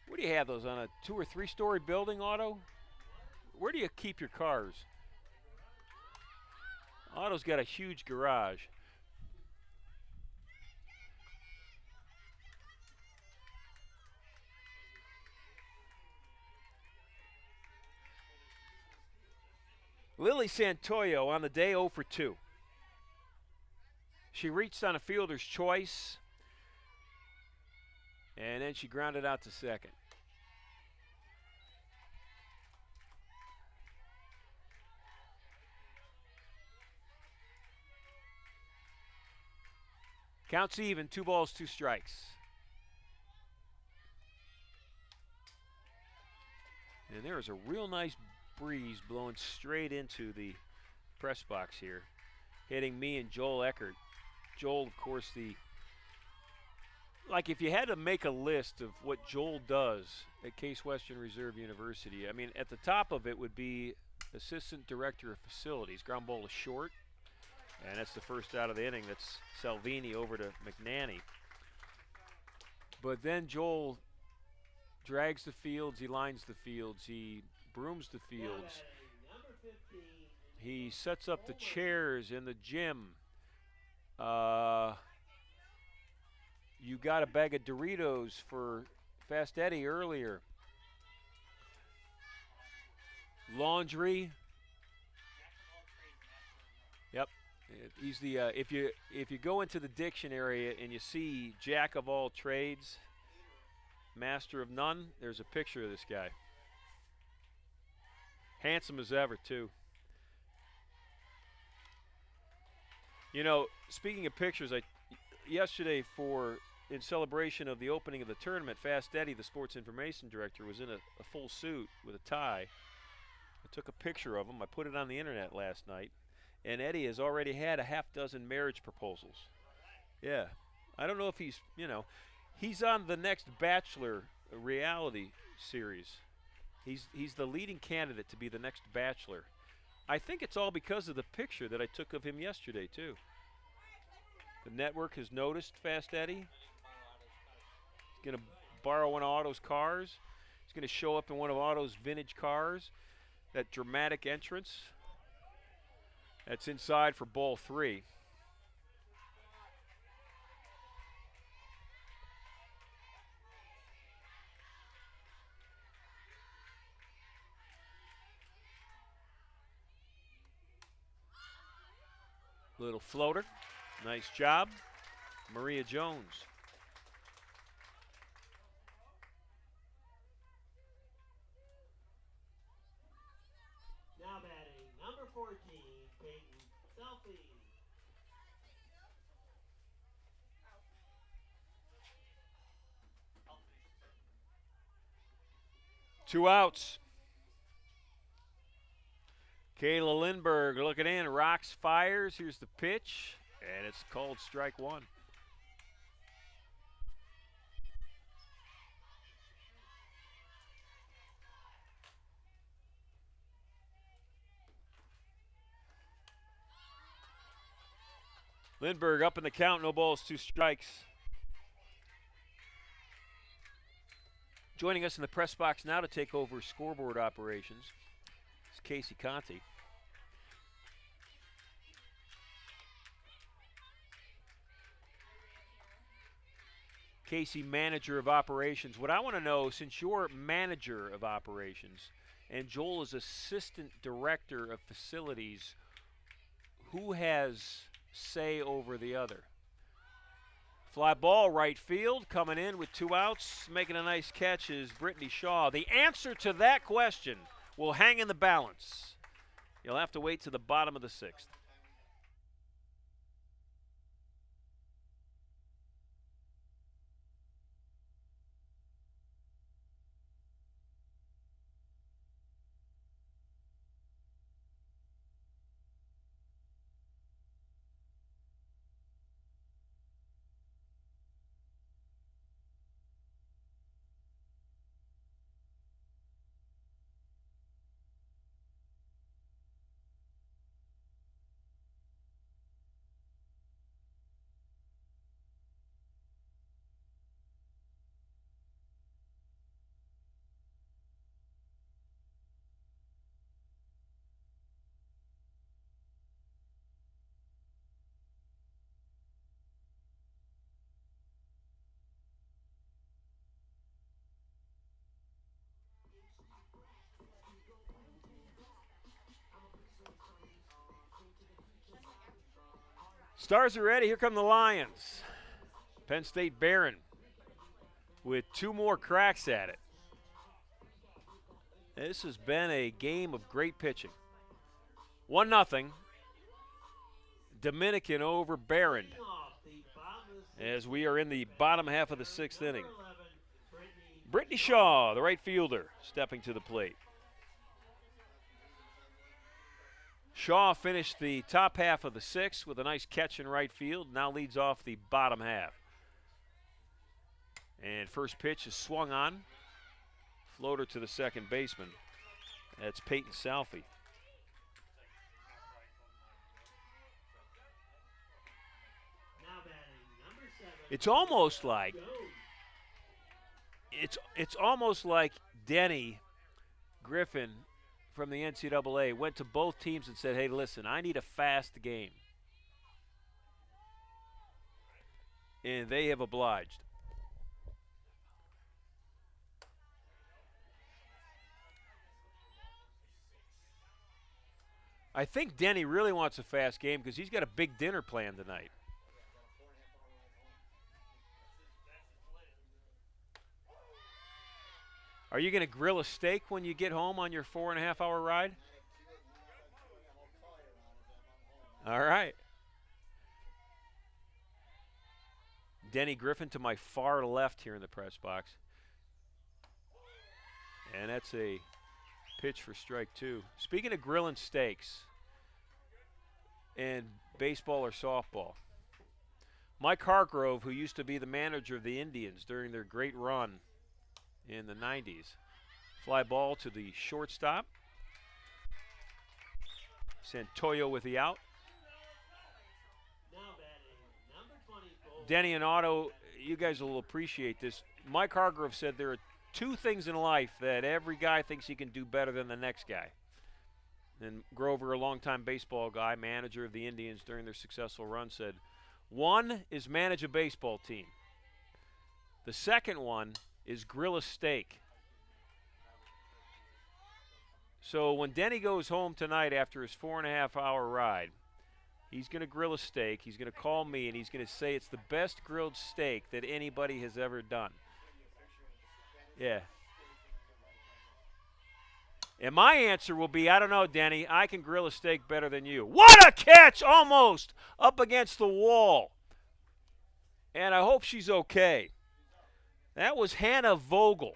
Where do you have those, on a 2 or 3 story building, Otto? Where do you keep your cars? Otto's got a huge garage. Lily Santoyo on the day 0 for 2. She reached on a fielder's choice, and then she grounded out to second. Counts even, 2 balls, 2 strikes. And there is a real nice breeze blowing straight into the press box here, hitting me and Joel Eckert. Joel, of course, like if you had to make a list of what Joel does at Case Western Reserve University, I mean, at the top of it would be Assistant Director of Facilities. Ground ball is short, and that's the first out of the inning. That's Salvini over to McNanny. But then Joel drags the fields, he lines the fields, he brooms the fields. He sets up the chairs in the gym. You got a bag of Doritos for Fast Eddie earlier. Laundry. Yep. He's the if you go into the dictionary and you see Jack of all trades, master of none, there's a picture of this guy. Handsome as ever, too. You know, speaking of pictures, yesterday in celebration of the opening of the tournament, Fast Eddie, the sports information director, was in a full suit with a tie. I took a picture of him. I put it on the internet last night. And Eddie has already had a half dozen marriage proposals. Yeah. I don't know if he's on the next Bachelor reality series. He's the leading candidate to be the next Bachelor. I think it's all because of the picture that I took of him yesterday, too. The network has noticed Fast Eddie. He's going to borrow one of Otto's cars. He's going to show up in one of Otto's vintage cars. That dramatic entrance. That's inside for ball 3. Little floater. Nice job. Maria Jones. Now batting, number 14, Peyton Selfie. 2 outs. Kayla Lindberg looking in, rocks, fires. Here's the pitch, and it's called strike 1. Lindberg up in the count, no balls, 2 strikes. Joining us in the press box now to take over scoreboard operations is Casey Conti. Casey, manager of operations. What I want to know, since you're manager of operations and Joel is assistant director of facilities, who has say over the other? Fly ball right field, coming in with 2 outs, making a nice catch is Brittany Shaw. The answer to that question will hang in the balance. You'll have to wait to the bottom of the 6th. Stars are ready. Here come the Lions. Penn State Barron with 2 more cracks at it. This has been a game of great pitching. 1-0. Dominican over Barron as we are in the bottom half of the 6th inning. Brittany Shaw, the right fielder, stepping to the plate. Shaw finished the top half of the 6th with a nice catch in right field. Now leads off the bottom half. And first pitch is swung on. Floater to the second baseman. That's Peyton Salfie. It's almost like Denny Griffin from the NCAA went to both teams and said, hey, listen, I need a fast game. And they have obliged. I think Denny really wants a fast game because he's got a big dinner planned tonight. Are you going to grill a steak when you get home on your 4.5-hour ride? All right. Denny Griffin to my far left here in the press box. And that's a pitch for strike 2. Speaking of grilling steaks and baseball or softball, Mike Hargrove, who used to be the manager of the Indians during their great run in the 90s. Fly ball to the shortstop. Santoyo with the out. Denny and Otto, you guys will appreciate this. Mike Hargrove said there are 2 things in life that every guy thinks he can do better than the next guy. And Grover, a longtime baseball guy, manager of the Indians during their successful run, said, 1 is manage a baseball team. The second one is grill a steak. So when Denny goes home tonight after his 4.5-hour ride, he's going to grill a steak. He's going to call me, and he's going to say it's the best grilled steak that anybody has ever done. Yeah. And my answer will be, I don't know, Denny. I can grill a steak better than you. What a catch! Almost up against the wall. And I hope she's okay. That was Hannah Vogel.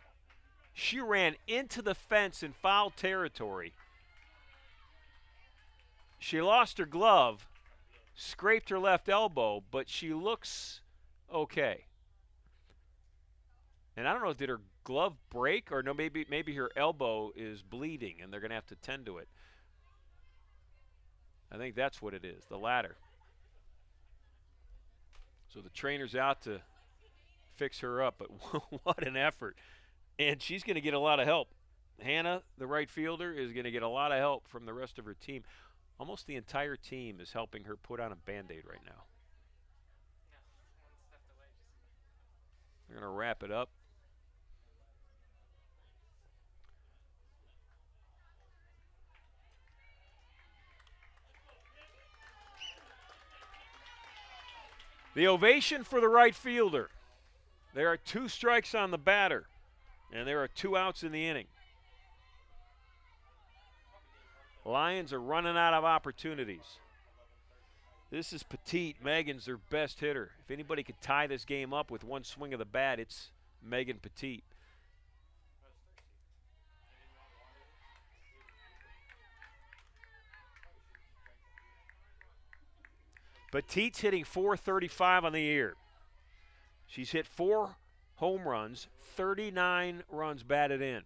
She ran into the fence in foul territory. She lost her glove, scraped her left elbow, but she looks okay. And I don't know, did her glove break? Or no, maybe her elbow is bleeding and they're going to have to tend to it. I think that's what it is, the latter. So the trainer's out to fix her up, but what an effort. And she's going to get a lot of help. Hannah, the right fielder, is going to get a lot of help from the rest of her team. Almost the entire team is helping her put on a Band-Aid right now. They're going to wrap it up. The ovation for the right fielder. There are 2 strikes on the batter, and there are 2 outs in the inning. Lions are running out of opportunities. This is Petit. Megan's their best hitter. If anybody could tie this game up with 1 swing of the bat, it's Megan Petit. Petit's hitting .435 on the year. She's hit 4 home runs, 39 runs batted in.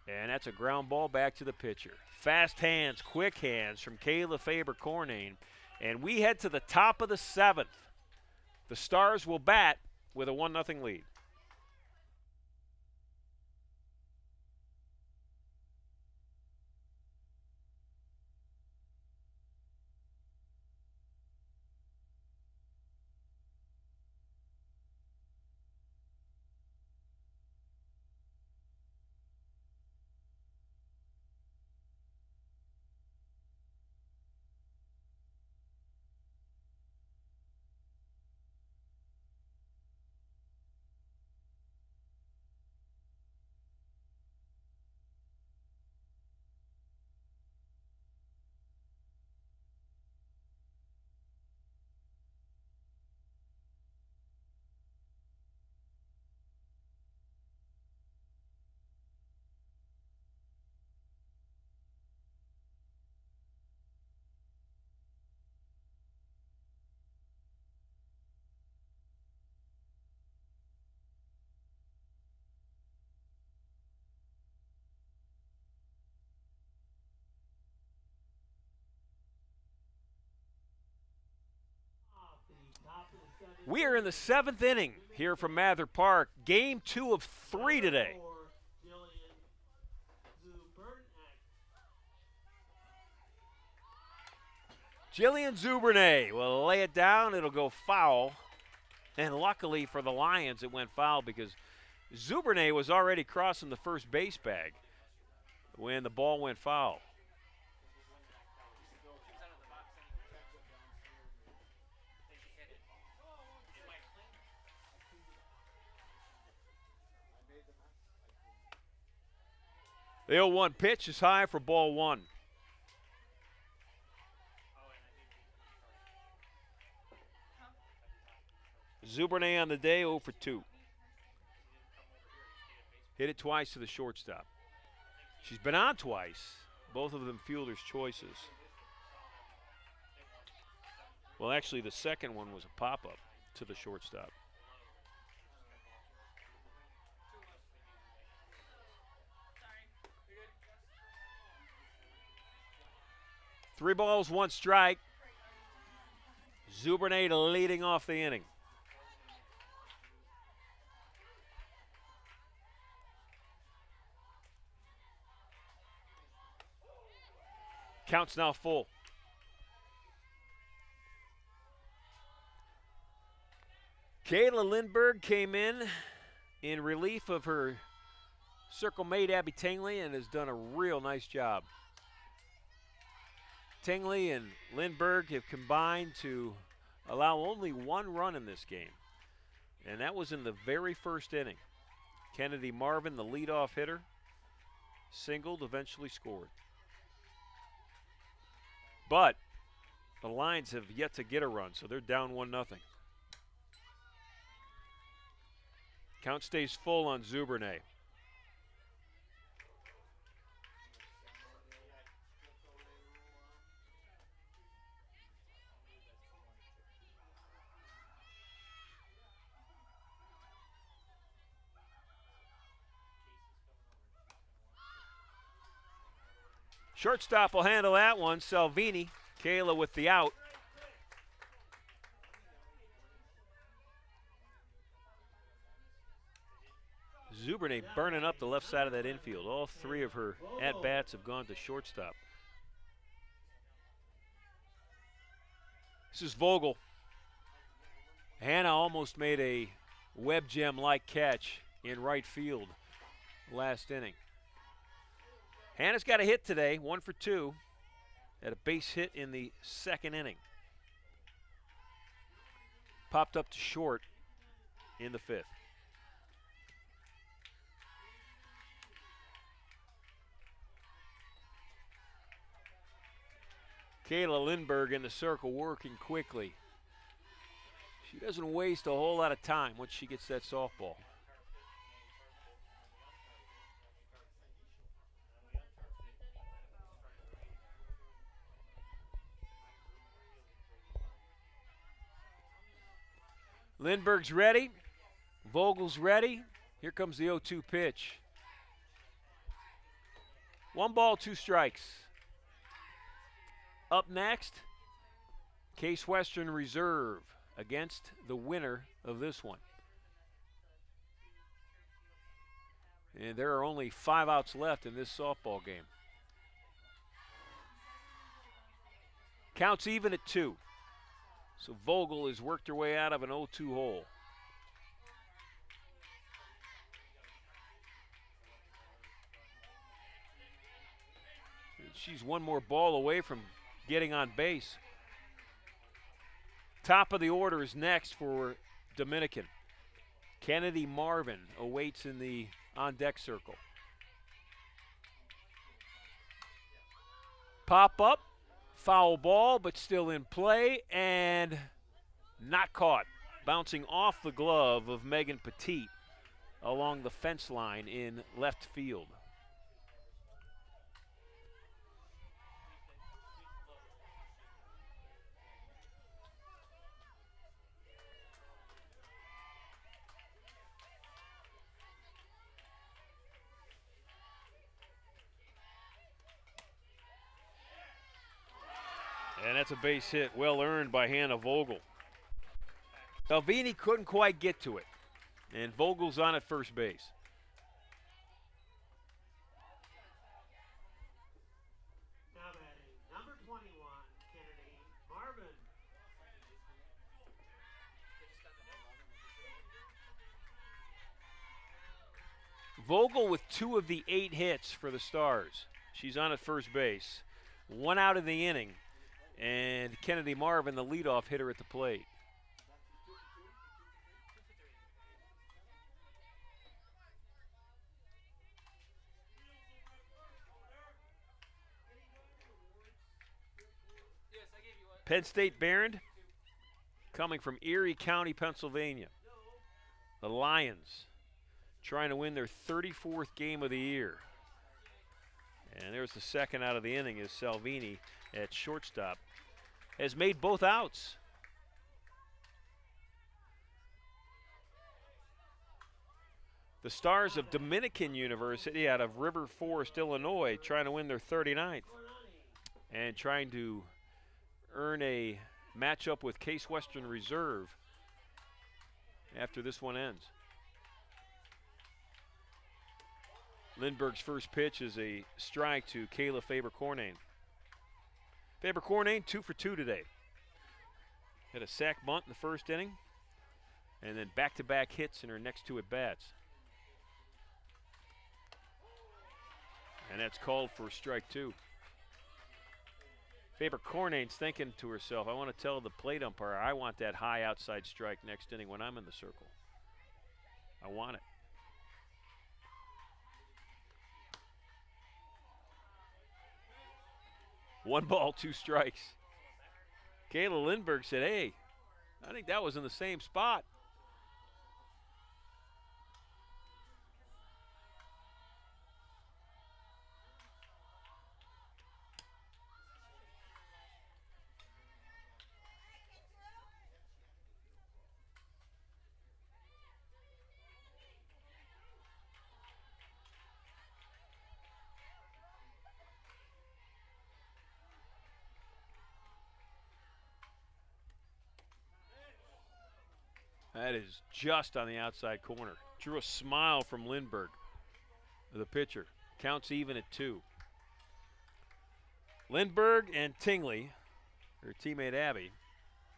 And that's a ground ball back to the pitcher. Fast hands, quick hands from Kayla Faber-Cornane. And we head to the top of the 7th. The Stars will bat with a 1-0 lead. We are in the 7th inning here from Mather Park. Game 2 of 3 today. Jillian Zubernay will lay it down. It'll go foul. And luckily for the Lions, it went foul because Zubernay was already crossing the first base bag when the ball went foul. The 0-1 pitch is high for ball 1. Zubernay on the day, 0 for 2. Hit it twice to the shortstop. She's been on twice, both of them fielder's choices. Well, actually, the second one was a pop-up to the shortstop. Three balls, 1 strike. Zubernay leading off the inning. Count's now full. Kayla Lindberg came in relief of her circle mate Abby Tingley and has done a real nice job. Tingley and Lindberg have combined to allow only 1 run in this game, and that was in the very first inning. Kennedy Marvin, the leadoff hitter, singled, eventually scored. But the Lions have yet to get a run, so they're down 1-0. Count stays full on Zubernay. Shortstop will handle that one. Salvini. Kayla with the out. Zubernay burning up the left side of that infield. All 3 of her at-bats have gone to shortstop. This is Vogel. Hannah almost made a web gem-like catch in right field last inning. Hannah's got a hit today, 1 for 2. Had a base hit in the second inning. popped up to short in the 5th. Kayla Lindberg in the circle working quickly. She doesn't waste a whole lot of time once she gets that softball. Lindberg's ready. Vogel's ready. Here comes the 0-2 pitch. 1 ball, 2 strikes. Up next, Case Western Reserve against the winner of this one. And there are only 5 outs left in this softball game. Counts even at 2. So Vogel has worked her way out of an 0-2 hole. She's 1 more ball away from getting on base. Top of the order is next for Dominican. Kennedy Marvin awaits in the on-deck circle. Pop up, foul ball, but still in play, and not caught. Bouncing off the glove of Megan Petit along the fence line in left field. And that's a base hit, well earned by Hannah Vogel. Salvini couldn't quite get to it, and Vogel's on at first base. Now batting, number 21, Kennedy Marvin. Vogel with 2 of the 8 hits for the Stars. She's on at first base. 1 out of the inning. And Kennedy Marvin, the leadoff hitter at the plate. Penn State Barron coming from Erie County, Pennsylvania. The Lions trying to win their 34th game of the year. And there's the second out of the inning as Salvini at shortstop has made both outs. The Stars of Dominican University out of River Forest, Illinois, trying to win their 39th and trying to earn a matchup with Case Western Reserve after this one ends. Lindberg's first pitch is a strike to Kayla Faber-Cornane. Faber-Cornane 2 for 2 today. Had a sac bunt in the first inning, and then back-to-back hits in her next 2 at-bats. And that's called for strike 2. Faber-Cornane's thinking to herself, I want to tell the plate umpire I want that high outside strike next inning when I'm in the circle. I want it. One ball, 2 strikes. Kayla Lindberg said, hey, I think that was in the same spot. That is just on the outside corner. Drew a smile from Lindberg, the pitcher. Counts even at 2. Lindberg and Tingley, her teammate Abby,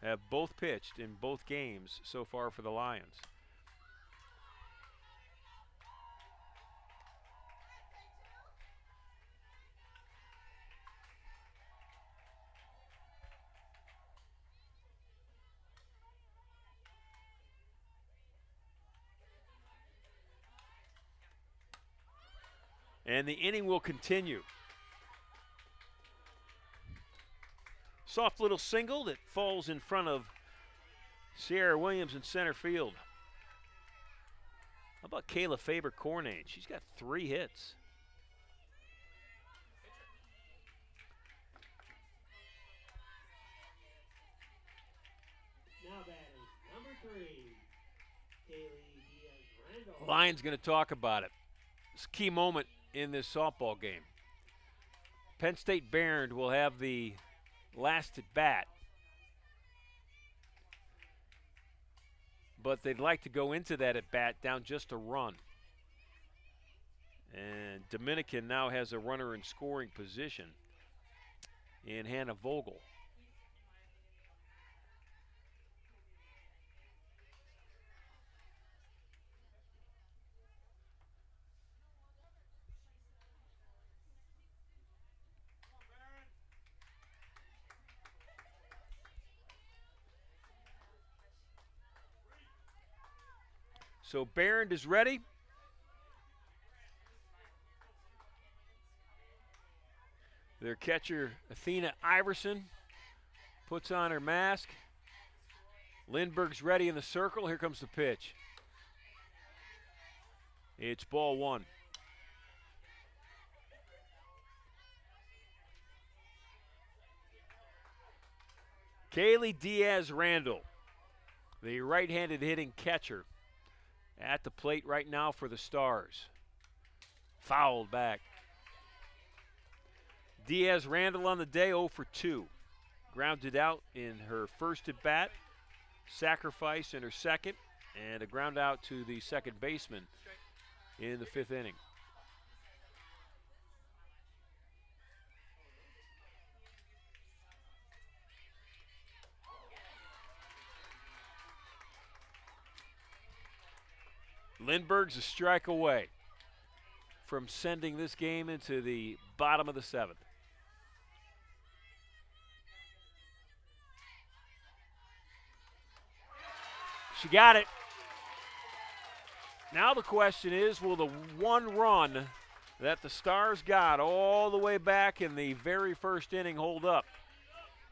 have both pitched in both games so far for the Lions. And the inning will continue. Soft little single that falls in front of Sierra Williams in center field. How about Kayla Faber-Cornane? She's got 3 hits. Now batting, number 3, Kaylee Diaz-Randall. Lions going to talk about it. It's a key moment in this softball game. Penn State Barron will have the last at bat, but they'd like to go into that at bat down just a run. And Dominican now has a runner in scoring position in Hannah Vogel. So Barron is ready. Their catcher, Athena Iverson, puts on her mask. Lindberg's ready in the circle. Here comes the pitch. It's ball 1. Kaylee Diaz-Randall, the right-handed hitting catcher, at the plate right now for the Stars. Fouled back. Diaz-Randall on the day 0 for 2. Grounded out in her first at bat, sacrifice in her second, and a ground out to the second baseman in the 5th inning. Lindberg's a strike away from sending this game into the bottom of the 7th. She got it. Now the question is, will the one run that the Stars got all the way back in the very first inning hold up?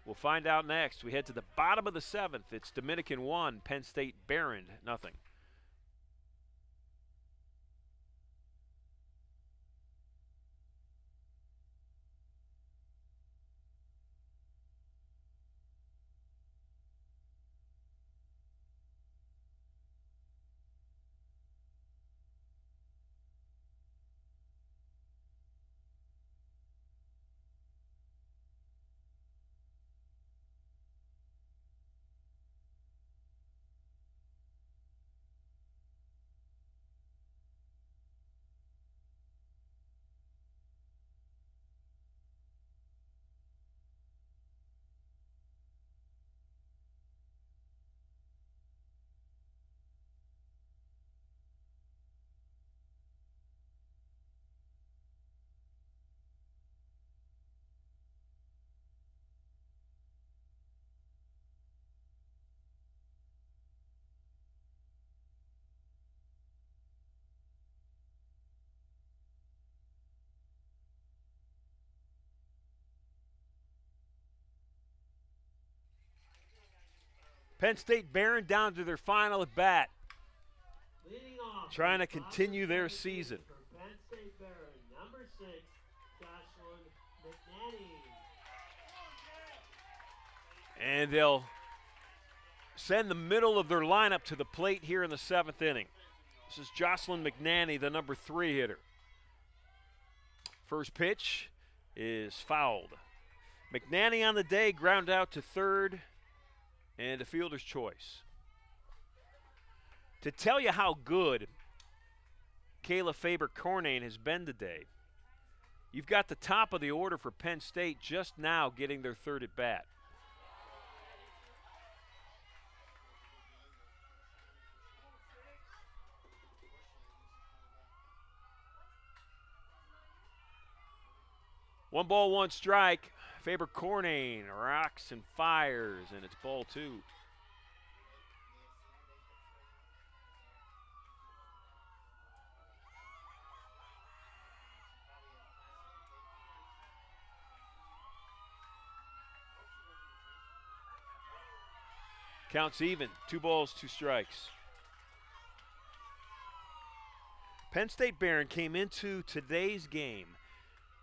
We'll find out next. We head to the bottom of the 7th. It's Dominican 1, Penn State Barron 0. Penn State Barron down to their final at bat, trying to continue their season. For Penn State Barron, number 6, Jocelyn McNanny. And they'll send the middle of their lineup to the plate here in the 7th inning. This is Jocelyn McNanny, the number 3 hitter. First pitch is fouled. McNanny on the day, ground out to third, and a fielder's choice. To tell you how good Kayla Faber-Cornane has been today, you've got the top of the order for Penn State just now getting their 3rd at bat. One ball, one strike. Faber-Cornane rocks and fires, and it's ball 2. Counts even. 2 balls, 2 strikes. Penn State Barron came into today's game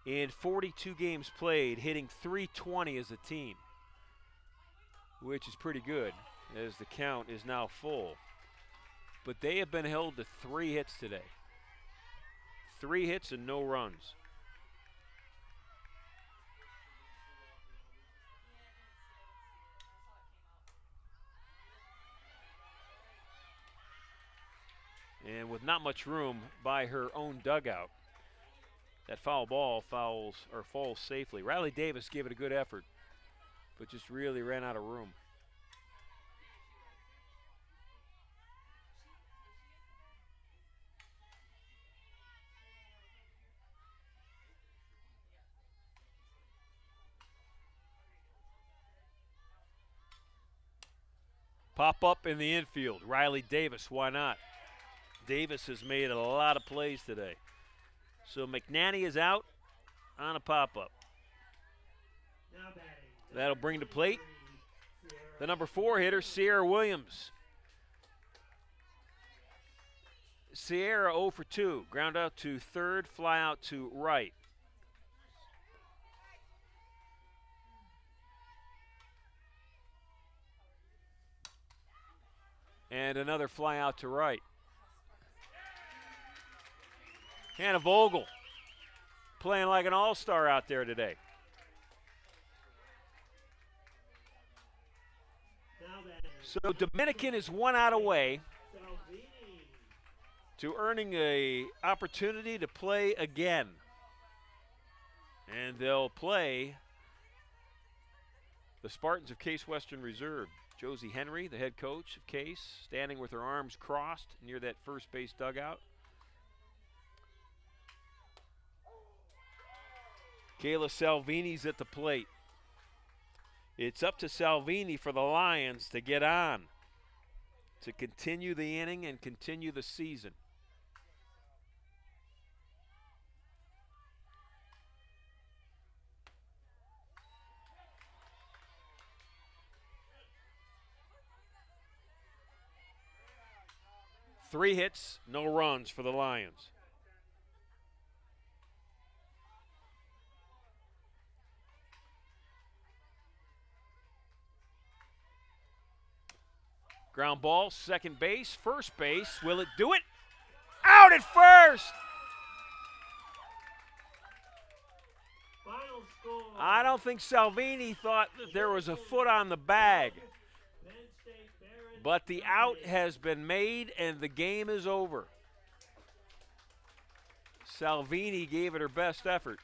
in 42 games played, hitting .320 as a team, which is pretty good as the count is now full. But they have been held to 3 hits today. 3 hits and no runs. And with not much room by her own dugout, that foul ball falls safely. Riley Davis gave it a good effort, but just really ran out of room. Pop up in the infield. Riley Davis, why not? Davis has made a lot of plays today. So McNanny is out on a pop-up. That'll bring to plate the number 4 hitter, Sierra Williams. Sierra 0 for 2. Ground out to third, fly out to right. And another fly out to right. Hannah Vogel playing like an all-star out there today. So Dominican is 1 out away to earning an opportunity to play again. And they'll play the Spartans of Case Western Reserve. Josie Henry, the head coach of Case, standing with her arms crossed near that first base dugout. Kayla Salvini's at the plate. It's up to Salvini for the Lions to get on, to continue the inning and continue the season. Three hits, no runs for the Lions. Ground ball, second base, first base. Will it do it? Out at first! Final score. I don't think Salvini thought that there was a foot on the bag. But the out has been made and the game is over. Salvini gave it her best effort.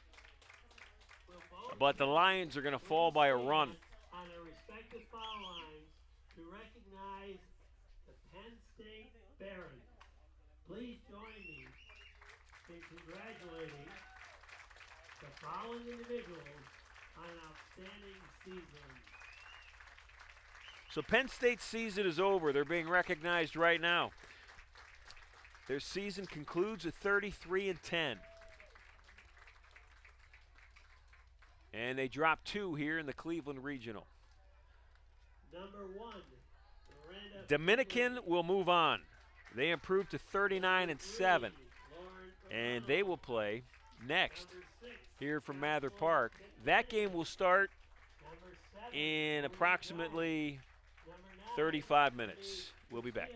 But the Lions are going to fall by a run. On their respective foul lines to recognize the Penn State Barons. Please join me in congratulating the following individuals on an outstanding season. So Penn State's season is over. They're being recognized right now. Their season concludes at 33-10. And they dropped 2 here in the Cleveland Regional. Number 1, Miranda Dominican will move on. They improved to 39-7. And they will play next here from Mather Park. That game will start in approximately 35 minutes. We'll be back.